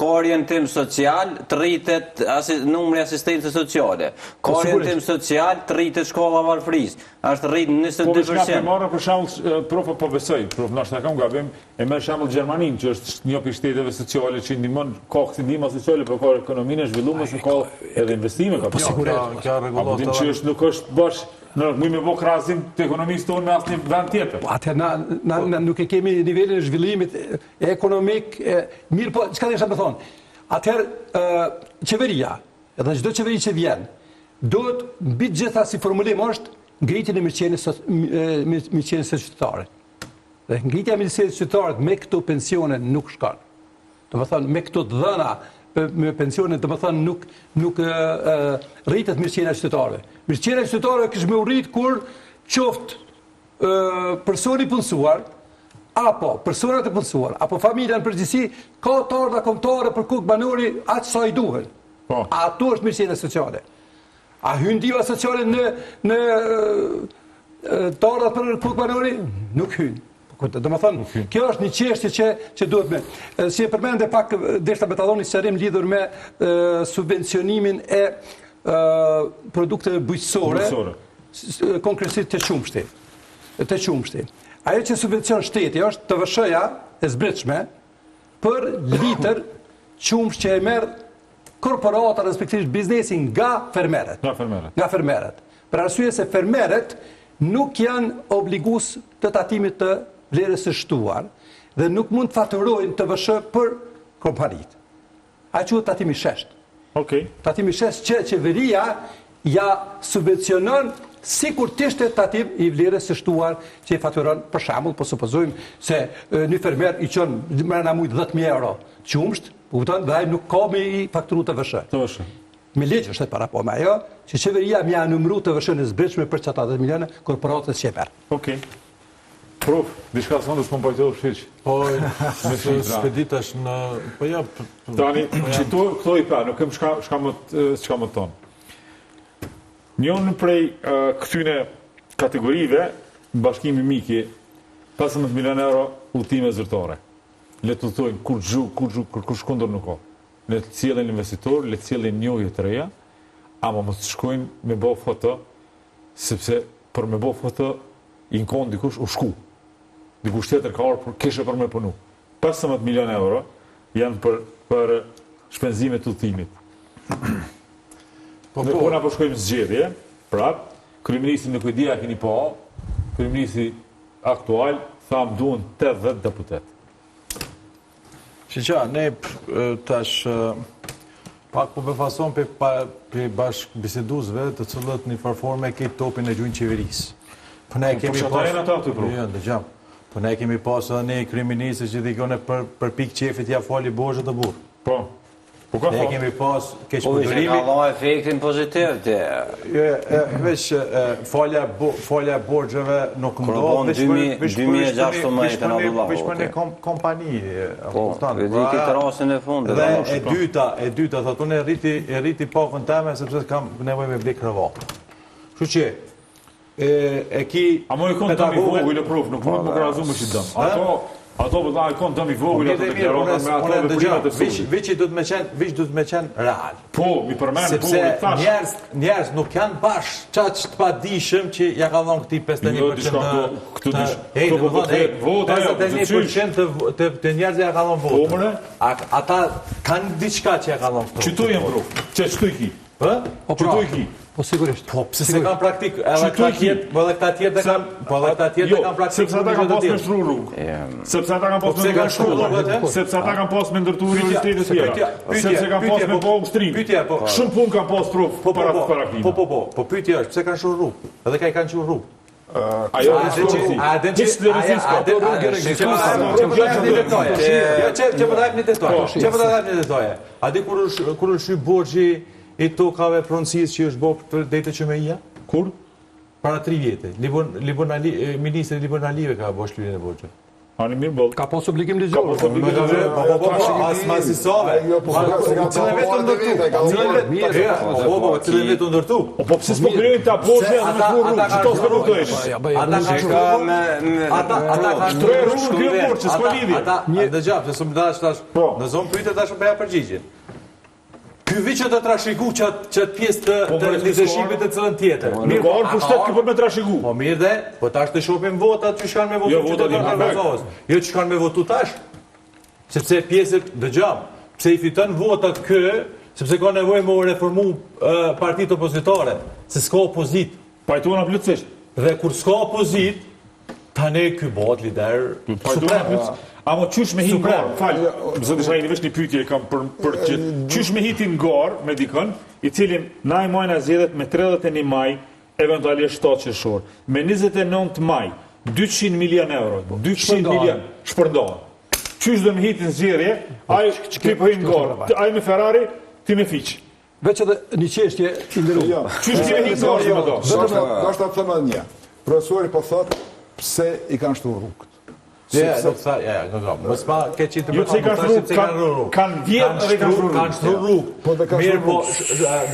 ka orientim social, rritet numri asistentëve sociale. Ka orientim social, rritet shkolla varfërisë. Është rrit 22%. Po marrë për shembull prof po besoj, prof ndoshta kam gabim, e merr shembull Gjermaninë që është një prej shteteve sociale që ndihmon ka ndihmë sociale për ka ekonominë e zhvilluar se ka edhe investime ka. Po sigurisht. Apo din që nuk është bash në me bë krahasim të ekonomisë tonë me asnjë vend tjetër. Atë na nuk e kemi nivelin e zhvillimit ekonomik, mirë po çka desha të thonë. Atëherë qeveria, edhe çdo qeveri që vjen, duhet mbi gjitha si formulim është ngritjen e mirëqenies së qytetarit. Dhe ngritja e mirëqenies së qytetarit me këto pensione nuk shkon. Do më thënë, me këto të dhëna, me pensionet, do më thënë, nuk rritet mirëqenia e qytetarëve. Mirëqenia e qytetarëve kishte më rrit kur qoftë personi punësuar, apo personat e punësuar, apo familja në përgjithësi, ka të ardha kombëtare për kuk banori aq sa i duhen. Ato është mirëqenia sociale. A hyn diva sociale në të ardhat për kuk banori? Nuk hyn. Do më thënë, kjo është një çështje që duhet me. Si e përmende pak, deshta me ta dhoni sqarim lidhur me subvencionimin e produkteve bujqësore, konkretisht të qumshti. Ajo që subvencion shteti është TVSH-ja e zbritshme për litër qumsht që e merr korporata, respektivisht biznesi nga fermerët. Për arsye se fermerët nuk janë obligues të tatimit të vlerës së shtuar dhe nuk mund të faturojnë TVSH për kompanitë. A quhet tatimi shesht. Tatimi shesht që qeveria ja subvencionon sikur të ishte tatim i vlerës së shtuar që i faturon, për shembull, po supozojmë se një fermer i çon brenda mujt 10.000 euro qumsht, kupton, dhe ai nuk ka me i fakturu TVSH. Me ligj është para, po me ajo që qeveria më ja numëru TVSH-n e zbritshme për çata 10 milionë korporatës që e merr. Prof, diçka thonë s'kom pajtohet fshiq. Po, me speditash në... Po ja... Tani, që këto i pa, nuk kem shka më tonë. Njën prej këtyne kategorive, bashkimi Miki, 15 milion euro udhëtime zyrtare. Le të thojnë kur shkundër nuk ka. Le të cilën investitor, le të cilën njohje të reja, ama mos të shkojnë me bo foto, sepse për me bo foto i në konë dikush u shku. Dikush tjetër ka orë kishe për me punu. 15 milion euro janë për shpenzime të udhëtimit. Ne puna po shkojmë zgjedhje, prap, kryeministri nuk e dia keni pa, kryeministri aktual tham duhen 80 deputet. Shiqa, ne tash pak po befason për bashkë biseduzve të cilët një farforme ke topin e gjujnë qeverisë. Po ne kemi pas edhe ne kryeministri që dikone për pikë qefit ja fali borxhet të burr. Po ka ne kemi pas keq përdorimi. Po ka dhënë efektin pozitiv të. Veç falja borxheve nuk ndodh veç 2016 kanë ndodhur. Veç për një kompani. Po, edhe këtë rastin e fundit. Dhe e dyta thotë unë rriti pakën time sepse kam nevojë me blek kravatë. Kështu që e ki a mo e konë dëm i vogël e prof, nuk mund më krahazu me që dëm. Ato përda e konë dëm i vogël e veç do të me qenë real. Po, mi përmenë, po, sepse njerës nuk janë bashkë qaq të padishëm që ja ka dhonë këti 51% të njerës ja ka dhonë votën. Ata kanë diçka që ja ka dhonë këto. Qëtu jenë prof, qëtu i ki? Qëtu i ki? Po sigurisht. Po pse se kanë praktik, edhe këta tjetë kanë praktik. Sepse ata kanë pas me shtru rrugë. Sepse ata kanë pas me ndërtu rrugë. Sepse ata kanë pas me ndërtu universitetet tjera. Sepse kanë pas me bëu ushtrim. Shumë punë kanë pas prof para klima. Po pyetja është pse kanë shur rrugë? Edhe ka i kanë shur rrugë. Ajo a di kur është borxhi i tokave pronësisë që është bërë për dejtë që me ija? Kur? Para 3 vjetë. Ministri Libernalive ka bërë shlyerjen e borxhit. Ani mirë bëllë. Ka pas obligim ligjor. As masisove. Cilën vetë ndërtu. Po pse s'po kryen ta borxhe edhe me rrugë, çto s'po rrugësh. Ata kanë shtrojë rrugë kjo borxh, s'po lidhje. Dëgjoj, pse s'm dash tash. Në zonë pyetje tash po ja përgjigjen. Ky viçë të trashigu çat pjesë të leadershipit të cilën tjetër. Mirë, po orë pushtet ky për me trashigu. Po mirë dhe, po tash të shohim votat që kanë me votu qytetarët e Kosovës. Jo që kanë me votu tash. Sepse pjesët dëgjom, pse i fiton votat kë, sepse ka nevojë me reformu partitë opozitare, se s'ka opozit. Pajtuana plotësisht. Dhe kur s'ka opozit, tani ky bëhet lider suprem. Amo qysh me hitin garë, falë, zëtë shajni vesh një pytje e kam për që qysh me hitin garë me dikën, i cilin na i majna zjedhet me 31 maj, eventualisht 7 qershor. Me 29 maj, 200 milion euro, 200 milion shpërndohen. Qysh do më hitin zgjerrje, ai ti po hin gol. Ai me Ferrari, ti me fiq. Veç edhe një çështje i ndërruar. Qysh ti me hitin gol me to? Do të them edhe një. Profesori po thot pse i kanë shtuar rrugët. Mos pa ke qitë Jo pse i kanë shtuar, kanë vjet edhe kanë shtuar rrugë. Po dhe kanë Mirë, po, shtuar.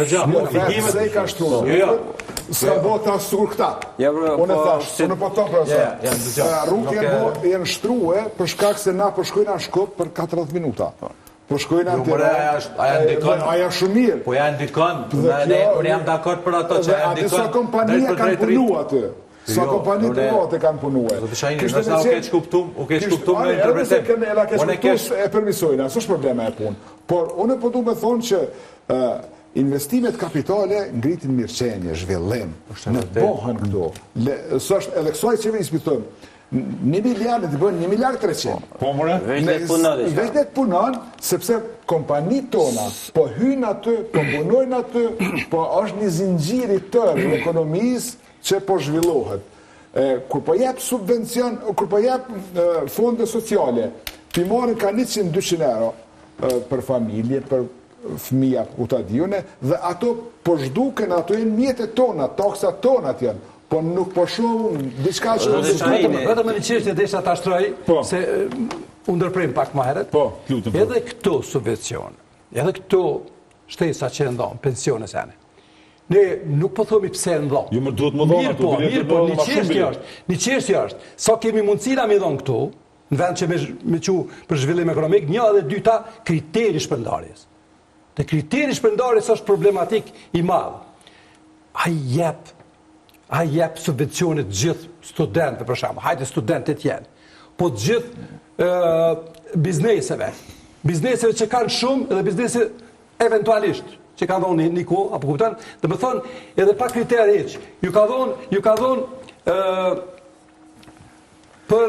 Pse i kanë shtuar? Jo. Ska bota sur këta. Ja, bro, Unë po, thash, unë po to profesor. Rrugët janë shtruhe për shkak se na po shkojna në Shkup për 40 minuta. Po shkojna në Tiranë. Aja shumë mirë. Po ja ndikon, unë jam dakord për ato që ja ndikon. Sa kompania kanë punu aty. Sa kompani private kanë punue. Nështë u keq kuptum në interpretim. Unë e permisojnë, asë është probleme e punë. Por, unë po du me thonë që investimet kapitale ngritin mirëqenje, zhvillim, në bohën këto. Së është edhe kësaj që vejnë smitëm, 1 miliard të bënë 1 miliard 300. Po, mëre? Veçnet punon, sepse kompanit tona po hynë aty, po punojnë aty, po është një zinxhir i tërë në ekonomisë që po zhvillohet. Kur po jep subvencion, kur po jep fonde sociale, ti marrin ka 100-200 euro për familje, për fëmija u ta dijune, dhe ato po zhduken, ato jenë mjetet tona, taksat tona janë, po nuk po shohun diçka që vetëm në çështje desha ta shtroj se u ndërprem pak më herët. Po, lutem. Edhe këto subvencione, edhe këto shtesa që ndon pensiones janë. Ne nuk po thomi pse ndon. Jo, më duhet më dhona ato biletë. Po, një çështje është, sa kemi mundësina me dhon këtu, në vend që me qu për zhvillim ekonomik, një dhe dyta kriteri shpërndarjes. Te kriteri shpërndarjes është problematik i madh. Ai jep subvencionet gjithë studentëve për shembull. Hajde studentët janë. Po gjithë bizneseve. Bizneseve që kanë shumë dhe biznese eventualisht që ka dhonë një kohë, apo kupton? Dhe më thonë, edhe pa kriteri hiç. Ju ka dhonë për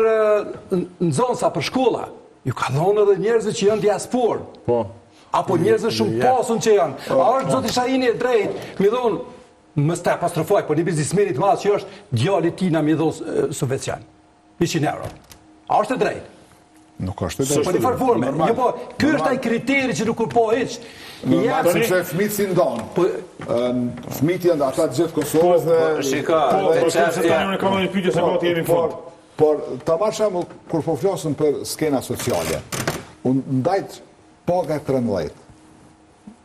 nxonsa, për shkolla. Ju ka dhonë edhe njerëzve që janë diasporë. Po. Apo njerëzve shumë pasën që janë. A është zoti Shahini e drejtë, mi thonë, mos ta apostrofoj, po një biznesmeni të madh që është djali tina mi dhon subvencion. 100 euro. A është e drejtë? Nuk është e drejtë. Po në farë forme. Jo, po, ky është ai kriteri që nuk po hiç. Sepse fëmijët si ndonë. Fëmijët janë ata gjithë Kosovës dhe... Unë kam një pyetje se po të jemi fort. Por, ta marrë shembull, kur po flasëm për skena sociale, unë ndajt paga 13,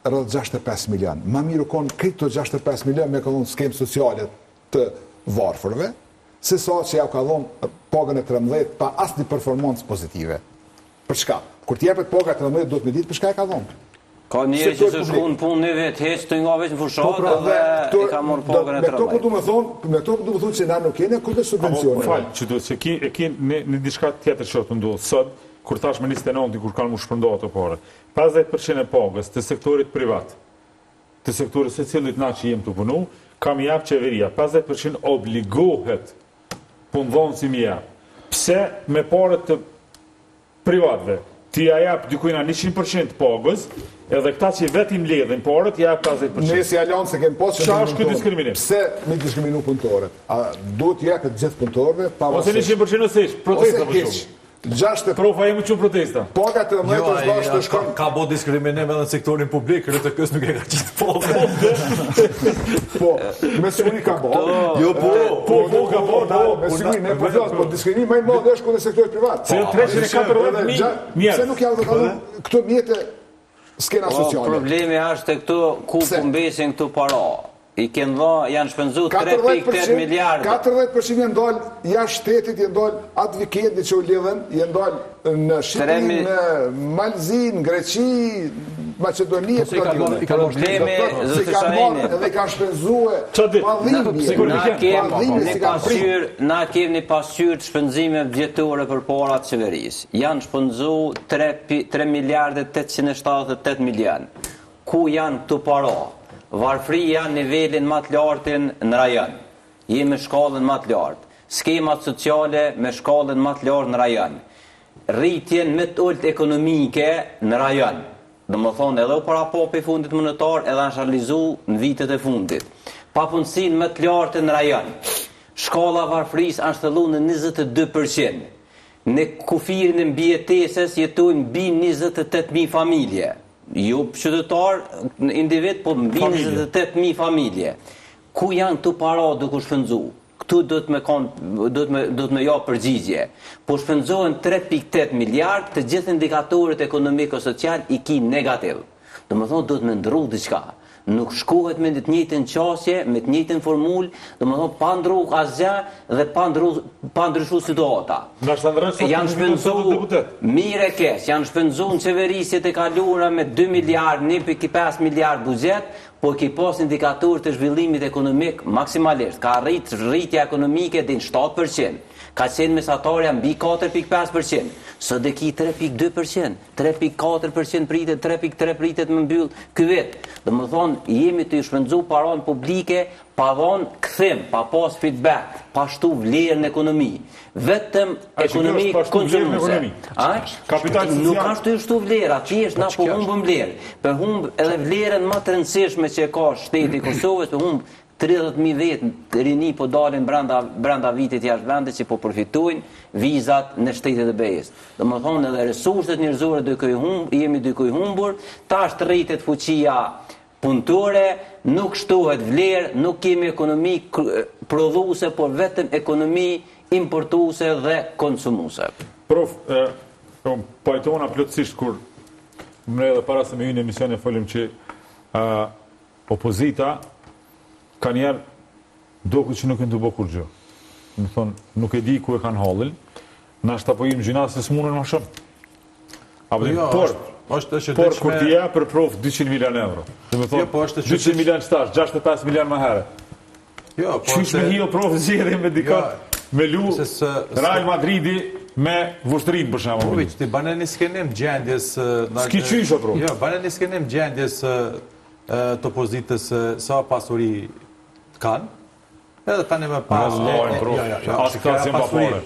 rreth 65 milion. Ma mirë u konë këto 65 milion me ka dhonë skemë sociale të varfërve, se sa që ja ka dhonë pagën e 13 pa asë një performancë pozitive. Për çka? Kur t'jepet paga 13, do të me ditë për çka e ka dhonë. Ka njerë që se shkun punë një vetë, heqë të nga veç në fushatë dhe i ka morë pagën e 13. Me to po du me thonë që na nuk kene kërë subvencione. Falë, që duhet, se ki në diçka tjetër që të ndodhë sot, kur tash me 29, kur kanë mu shpërndohet të pare, 50% e pagës të sektorit privat, të sektorit se cilit na që jem të punu, kam jap qeveria, 50% obligohet punëdhonë si mi jap. Pse me pare të privatve, ti ja jap dykujna 100% pagës, edhe këta që vetim ledhin parët, ja 50%. Ne si aliancë se kemë posë... Qa është këtë diskriminim? Pse me diskriminu punëtorët? A duhet jepet gjithë punëtorëve? Ose 100% ose ishë, protesta për shumë. Profa jemi që protesta. Paga 13 është bashkë të shkon... Ka bo diskriminim edhe në sektorin publik, rrëtë kësë nuk e ka qitë pagë. Po, me siguri ka bo. Jo, po, ka bo. Me siguri, ne po flasë, po diskriminim më i madh është ku në sektorit privat. Se 340.000 mjerë. Se nuk janë të kallu këto mjete skena sociale. Problemi është këtu ku përmbesin këtu para. I kënë dha, janë shpenzu 3.8 miliardë. 40% janë dalë jashtë shtetit, janë dalë atë vikendi që u lidhen, janë dalë në Shqipëri, në Malzi, në Greqi, Macedoni, problemi zëtë Shahini. Edhe ka shpenzue na kemi një pasqyrë të shpenzime vjetore për para të qeverisë. Janë shpenzu 3 miliardë 878 milion. Ku janë këtu para? Varfria nivelin më të lartin në rajon. Jemi me shkallën më të lartë. Skemat sociale me shkallën më të lartë në rajon. Rritjen më të ulët ekonomike në rajon. Do më thonë edhe u para popi fundit monetar edhe është realizu në vitet e fundit. Papunësin më të lartë në rajon. Shkalla varfris është thëllu në 22%. në kufirin e mbijetesës jetojnë mbi 28.000 familje. Jo qytetar, individ, po mbi 28.000 familje. Ku janë këtu para duke shpëndzu? Këtu do të me ja përgjigje. Po shpëndzohen 3.8 miliard, të gjithë indikatorët ekonomiko-social i ki negativ. Do më thonë, do të me ndru diçka. Nuk shkohet me të njëjtën qasje, me të njëjtën formul, do më thonë, pa ndru asgjë dhe pa ndryshu situata. Janë shpëndzu mire keq, janë shpëndzu në qeverisjet e kalura me 2 miliard, 1.5 miliard bugjet, po ki pas indikator të zhvillimit ekonomik maksimalisht. Ka rritja ekonomike dhe në 7%. Ka qenë mesatarja mbi 4.5%, së dhe ki 3.2%, 3.4% pritet, 3.3% pritet më mbyll ky vit. Dhe më thonë, jemi të shpëndzu paron publike, pa dhonë këthim, pa pas feedback, pa shtu vlerë në ekonomi. Vetëm ekonomi konsumuse. Nuk ka shtu vlerë, ati është na po humbëm vlerë. Për humbë edhe vlerën më të rëndësishme që ka shteti Kosovës, për humbë 30.000 vetë rini po dalin brenda vitit jashtë vendit që po përfitojnë vizat në shtetet e BE-s. Do më thonë edhe resurset njerëzore jemi duke i humbur, tash të rritet fuqia punëtore, nuk shtohet vlerë, nuk kemi ekonomi prodhuese, por vetëm ekonomi importuese dhe konsumuese. Prof, pajtona plotësisht kur më edhe para se me ju në emision e folim që opozita ka njerë doku që nuk e në të bo kur gjë. Më thonë, nuk e di ku e kanë hallin, na shta po im gjinasë se s'munën ma shumë. Por, kur t'i ja për prof 200 milion euro. Dhe me thonë, 200 milion stash, 65 milion më herë. Qysh me hio prof zjedhe me dikat, me lu, Real Madridi me vushtërin për shemë. Povic, ti banë një skenim gjendjes... S'ki qysh o prof? Jo, banë një skenim gjendjes të opozitës sa pasuri kanë, edhe tani me pas... Asë këta si mba pare.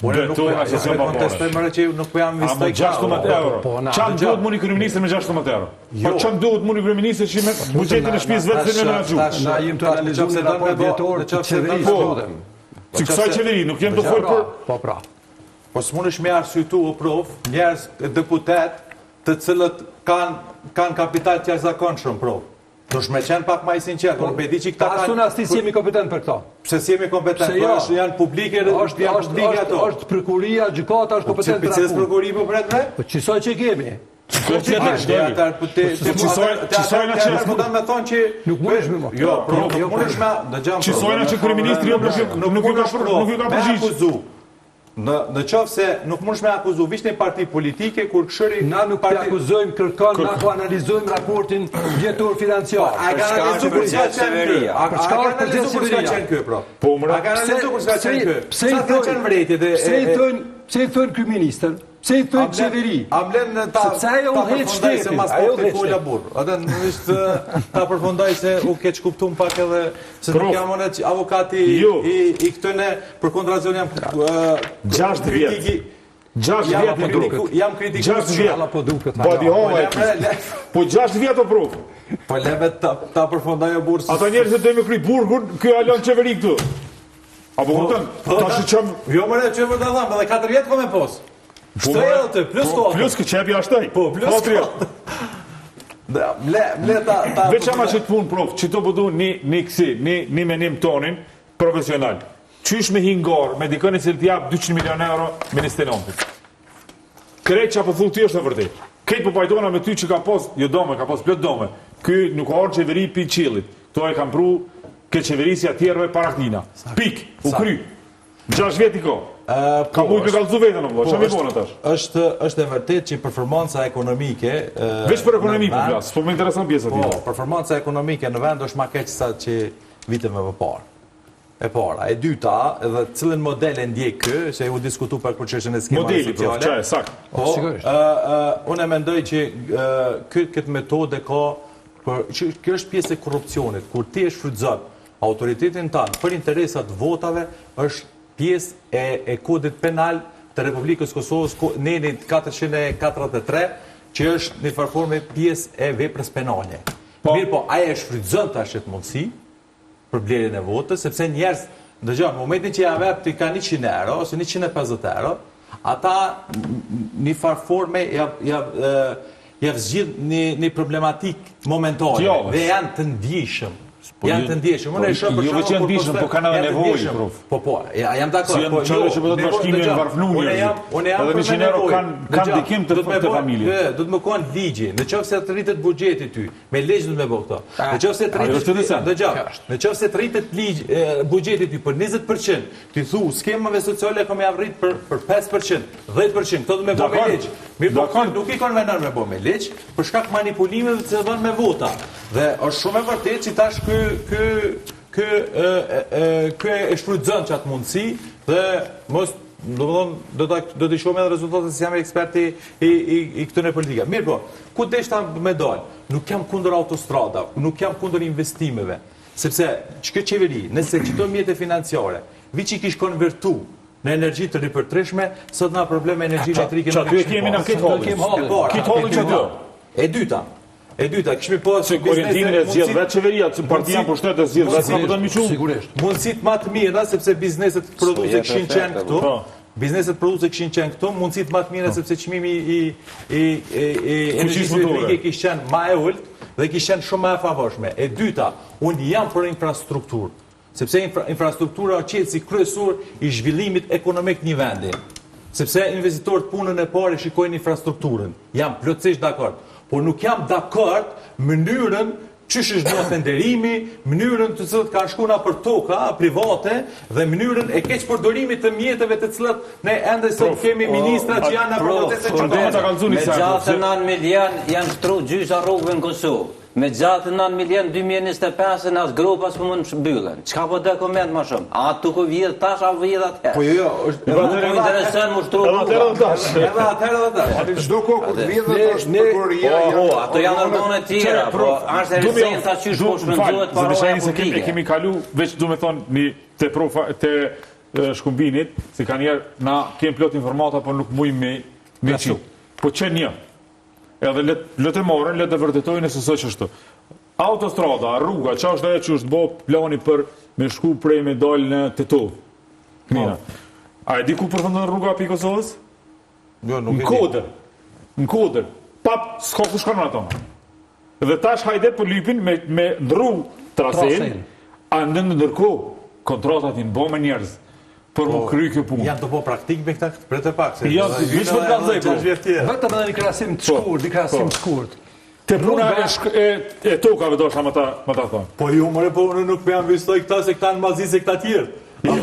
Betona që si mba pare. Nuk po jam A më 16 euro. Qanë duhet mu një kryeministër me 16 euro? Po qanë duhet mu një kryeministër që me bugjetin e shpisë vetë se me menagju? Na jem të analizu në raport vjetor të qeverisë, lutem. Që kësaj qeveri, nuk jem të folë për... Po pra. Po s'munësh me arsytu o prof, njerëz deputet të cilët kanë kapital të jashtëzakonshëm prof. Dush me qenë pak ma i sinqert, por bedi që këta kanë... Asun asti si jemi kompetent për këta. Pse si jemi kompetent, por janë publike dhe janë publike ato. Është prokuria, gjykata është kompetent për ato. Pëse prokuri po bret me? Po qësoj që kemi. Qësojna që... me thonë që... Nuk mundesh me më. Jo, nuk mundesh me... Qësojna që kryeministri nuk ju ka përgjish. Në qofë se nuk mundesh me akuzu vishë një parti politike, kur këshëri... Na nuk të akuzojmë kërkon, na ku analizojmë raportin vjetor financiar. A ka analizu për s'ka qenë kë? A ka analizu për s'ka qenë kë, pro? A ka analizu për s'ka qenë kë? Sa të qenë vrejti dhe... Pse i thënë ky minister? Pse i thënë qeveri? Amlen ta përfundaj se mas po të kolla burë. Ate në ishtë ta përfundaj se u keq kuptum pak edhe se nuk jam onet avokati i këtëne për kontrazion jam 6 vjetë. 6 vjetë më duket. Jam kritiku. 6 vjetë. Badi hova e kështë. Po 6 vjetë o pruf. Po leve ta përfundaj o burë. Ata njerë se të me kry burgur, kjo alon qeveri këtu. Apo këtën, ta shë qëmë... Jo mëre, që vërë të dhamë, edhe 4 vjetë ko me posë. Shtë të plus kohë. Plus këtë qepi ashtaj. Po, plus kohë. Mle ta... Veçama që të punë, prof, që të pëdu një kësi, një menim tonin profesional. Qysh me hingar, me dikën e cilë t'jap 200 milion euro ministeriantit. Krejt që apo thull ty është e vërtet. Krejt po pajtona me ty që ka pos, jo dome, ka pos plët dome. Ky nuk ka orë qeveri pi qilit. To e kam pru ke qeverisja tjerve para kënina. Pik, u kry. 6 vjeti ko. Ka mujtë me kalëzu vetën, që me bonë tash? është e vërtet që performanca ekonomike... Vesh për ekonomi për flasë, po më interesant pjesë ati. Po, performanca ekonomike në vend është ma keq sa që viteve më parë. E para. E dyta, edhe cilën model e ndjek kë, që u diskutu për çështjen e skemave modeli, sociale. Modeli, prof, sakt. Po, unë e mendoj që këtë metode ka, kjo është pjesë e korrupsionit, kur ti e shfrytëzon autoritetin tanë për interesat votave, është pjesë e kodit penal të Republikës Kosovës, neni 443, që është një farforme pjesë e veprës penale. Mirë po, aje e shfrytëzon të ashtë mundësi, për blerjen e votës, sepse njerëz, dëgjon, në momentin që ja vep ti ka 100 euro ose 150 euro, ata një farforme javë zgjidh një problematik momentare dhe janë të ndjeshëm. Janë të ndjeshëm. Unë e shoh për shkak të ndjeshëm, po kanë edhe nevojë, prof. Po, jam dakord. Po jo, që do të bashkimi në varfënumje. Unë jam edhe 100 euro kanë ndikim të familje. Do të më kanë ligji. Nëse të rritet buxheti ty, me ligj do të më bëj këto. Nëse të rritet buxheti ty për 20%, ti thu skemave sociale kam rrit për 5%, 10%, këto do më bëj me ligj. Mirë, nuk i kanë vendar me bëj me ligj, për shkak manipulimeve që vën me vota. Dhe është shumë e vërtetë që tash ky e shfrytëzon çat mundësi dhe mos do të shohim edhe rezultatet se jam eksperti i këtyre politika. Mirë po, ku deshta me dal? Nuk jam kundër autostrada, nuk jam kundër investimeve, sepse çka qeveri, nëse çdo mjete financiare, viçi kish konvertu në energji të ripërtreshme, sot na probleme energji elektrike nuk kemi. Këtë holli çdo. E dyta, kishmi po se orientimin e zgjedh vetë qeveria, që partia pushtetet zgjedh vetë sa do të miqu. Sigurisht. Mundësit më të mira sepse bizneset produse kishin qenë këtu. Bizneset produse kishin qenë këtu, mundësit më të mira sepse çmimi i energjisë elektrike kishte qenë më e ulët dhe kishte qenë shumë më e favorshme. E dyta, unë jam për infrastrukturë, sepse infrastruktura është qelësi kryesor i zhvillimit ekonomik një vendi. Sepse investitorët punën e parë shikojnë infrastrukturën. Jam plotësisht dakord. Por nuk jam dakord mënyrën çish është bërë tenderimi, mënyrën të cilët kanë shkuar për toka private dhe mënyrën e keq përdorimit të mjeteve të cilat ne ende sot kemi ministra që janë në proteste Me gjatë 9 milion janë shtruar gjysha rrugëve në Kosovë. Me gjatë 9 milion 2025 në asë grupas për mund shmbyllen. Qka po dokument ma shumë? A të ku vjedh tash, a vjedh atëherë? Po jo, nuk më interesën më shtru rrugë. Edhe atëherë dhe tash. Çdo kohë kur vjedh tash prokuroria. Ato janë ordone tjera, po është e rësenca që po shpenzohet paroja publike. E kemi kalu, veç du me thonë, te shkumbinit, se ka njerë na kem plot informata, po nuk muj me qi. Po që një. Edhe le të morën, le të vërtetojnë se s'është ashtu. Autostrada, rruga, çfarë është ajo që është bë plani për me shku prej me dal në Tetov. Knina. A e di ku përfundon rruga e Kosovës? Jo, nuk e di. Në Kodër. Pap, s'ka ku shkon ato. Dhe tash hajde po lypin me ndrru trasen. A ndërkohë kontratat i bën me njerëz. Për më kry kjo punë. Janë të po praktik me këta për të pak. Janë të vishë për gazej. Vetëm edhe një krahasim të shkurt, Te puna e tokave do shta më ta thonë. Po ju mëre, po unë nuk me ambistoj këta se këta në mazi se këta tjerë. Po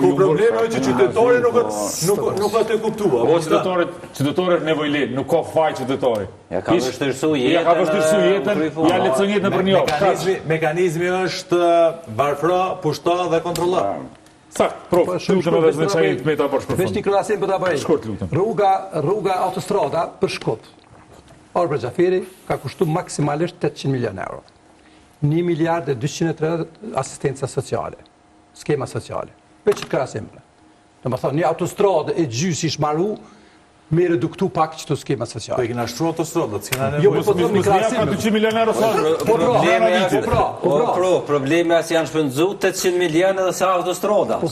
probleme është që qytetari nuk ka të kuptua. Po qytetari nevojlet, nuk ka faj qytetari. Ja ka vështirësu jetën, ja lecën jetën për një orë. Mekanizmi është varfra, pushta dhe kontrolla. Sakt, prof, lutëm edhe me qajit me ta bërsh për veç një krahasim për ta bëj. Shkurt lutëm. Rruga autostrada për Shkup. Arbër Xhaferi ka kushtuar maksimalisht 800 milion euro. 1 miliard e 230 asistenca sociale, skema sociale. Veç një krahasim. Domethënë një autostradë e gjysë ish marru me reduktu pak qëto skema sociale. Po i kena shtru autostradat, s'kena Jo, nevojë. po të një krahasim. 200 milion euro sa? Problemi as janë shpenzu 800 milion edhe sa autostrada. A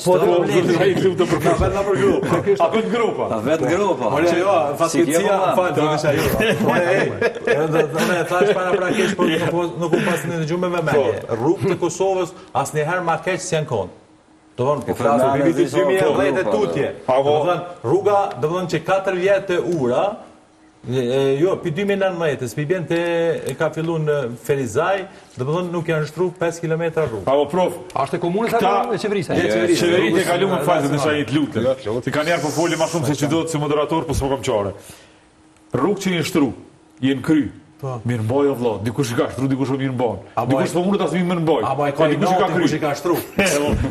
vetë grupa? A vetë grupa. Po jo, fatkeqësia, falë, isha jo. Unë e thash para prakesh, po nuk u pas në dëgjume me mendje. Rrugët e Kosovës asnjëherë ma keq s'janë kon. Do thonë, po flasë për vitit 2010 e tutje. Do thonë, rruga, do thonë që 4 vjetë e ura, jo, për 2019, për bjen të ka fillu në Ferizaj, do thonë nuk janë shtru 5 km rrugë. Avo, prof, Ashtë e komunës atë e qeverisë? qeverit e kalu më fazit në shajit lutën. Si ka njerë po foli ma shumë se që do të si moderator, po s'po kam qare. Rrugë që jenë shtru, jenë kry. Mirë mboj o vlo, dikush i ka shtru, dikush o mirë mboj. Dikush po mundet asë mirë mboj. A ka i natë, dikush i ka shtru.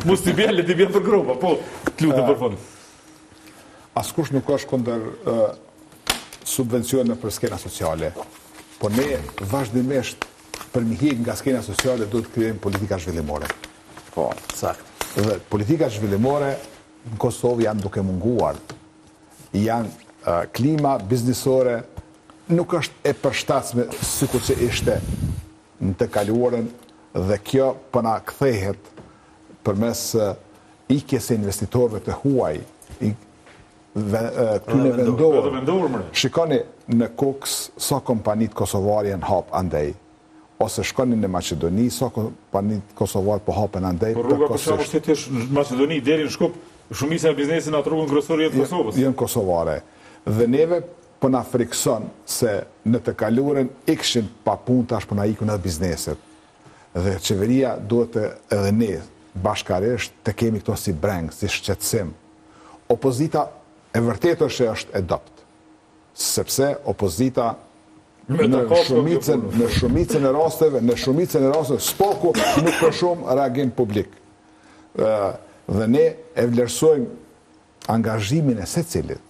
Mus t'i bjen, le t'i bjen për grupa, po, t'lu të për fond. Askush nuk është kundër subvencione për skena sociale, po ne vazhdimisht për mi hiq nga skena sociale do të krijojmë politika zhvillimore. Po, sakt. Dhe politika zhvillimore në Kosovë janë duke munguar. Janë klima biznisore nuk është e përshtatshme sikur që ishte në të kaluarën dhe kjo pëna kthehet përmes ikjes së investitorëve të huaj këtyne vendorë. Shikoni në Koks sa kompanit kosovare janë hap andej, ose shkoni në Maqedoni sa kompanit kosovare po hapen andej. Por rruga për shkak se ti në Maqedoni deri në Shkup, shumica e biznesit në atë rrugën kryesore jetë Kosovës. Janë kosovare. Dhe neve po na frikson se në të kaluarën ikshin pa punë, tash po na ikun edhe bizneset. Dhe qeveria duhet edhe ne bashkarisht të kemi këto si breng, si shqetësim. Opozita e vërtet është e dopt, sepse opozita në shumicën e rasteve, spoku nuk ka shumë reagim publik. Dhe ne e vlerësojmë angazhimin e secilit.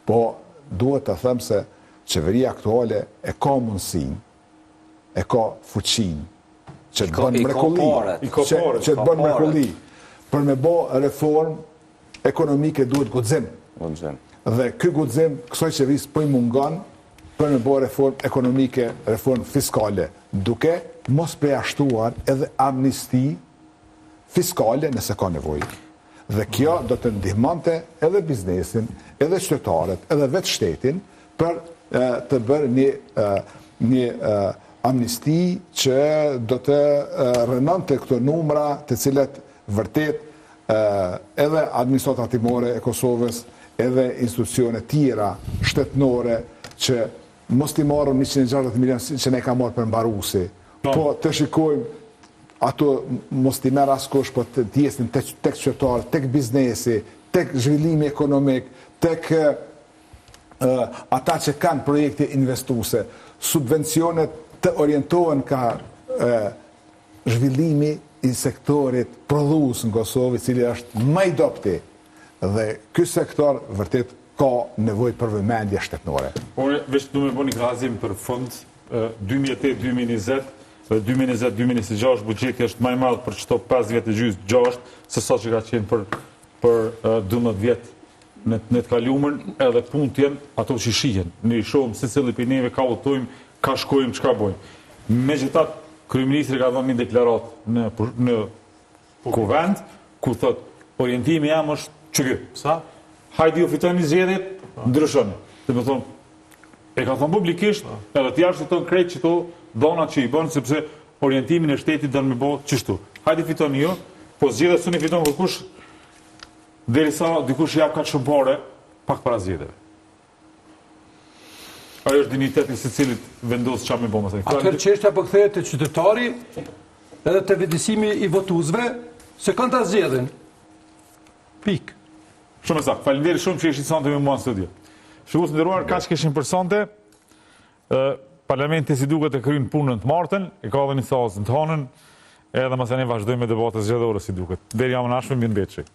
Po duhet të them se qeveria aktuale e ka mundësinë, e ka fuqinë, që të bën mrekulli, për me bë reform ekonomike duhet guxim. Dhe ky guxim kësaj qeverisë po i mungon për me bë reform ekonomike, reform fiskale, duke mos përjashtuar edhe amnisti fiskale nëse ka nevojë. Dhe kjo do të ndihmonte edhe biznesin, edhe qytetarët, edhe vetë shtetin për të bërë një amnisti që do të rënonte këto numra të cilet vërtet edhe administrata timore e Kosovës, edhe institucione tjera shtetnore që mos t'i marrën 160 milion që ne ka marrë për mbarusi. Po të shikojmë ato mos t'i merr askush, po të tjesin tek qytetarë, tek biznesi, tek zhvillimi ekonomik, tek ata që kanë projekte investuese, subvencionet të orientohen ka zhvillimi i sektorit prodhues në Kosovë, i cili është më i dobti. Dhe ky sektor vërtet ka nevojë për vëmendje shtetnore. Por veç du me bëni gazim për fund 2008-2020, 2020-2026 buxheti është më i madh për çto 5 vjet e gjysmë 6 se sa që ka qenë për 12 vjet në të kaluarën, edhe punët janë ato që shihen. Ne i shohim se cili prej neve ka udhtojmë, ka shkojmë, çka bojmë. Megjithatë, kryeministri ka dhënë një deklaratë në kuvend ku thotë orientimi jam është ç'ky. Sa? Hajde ju fitoni zgjedhjet, ndryshoni. Do të thonë, e ka thënë publikisht, edhe të jashtëton krejt që to donat që i bën, sepse orientimin e shtetit dënë me bëhë qështu. Hajde fitoni ju, po zgjedhjet s'u fiton kërkush, derisa dikush jap kaq shumë pare, pak para zgjedhjeve. Ajo është diniteti se cilit vendos çfarë më bëmë. Atëherë çështja po kthehet te qytetari edhe te vetësimi i votuesve se kanë ta zgjedhin. Pik. Shumë saktë. Faleminderit shumë që ishit sonte me mua në studio. Shikues nderuar, kaq kishim për sonte. Parlamenti si duket e kryen punën të martën, e ka dhënë një sazën të hënën, edhe mëse ne vazhdojmë me debatën zgjedhore si duket. Deri javën e ardhshme, mirëmbëjtje.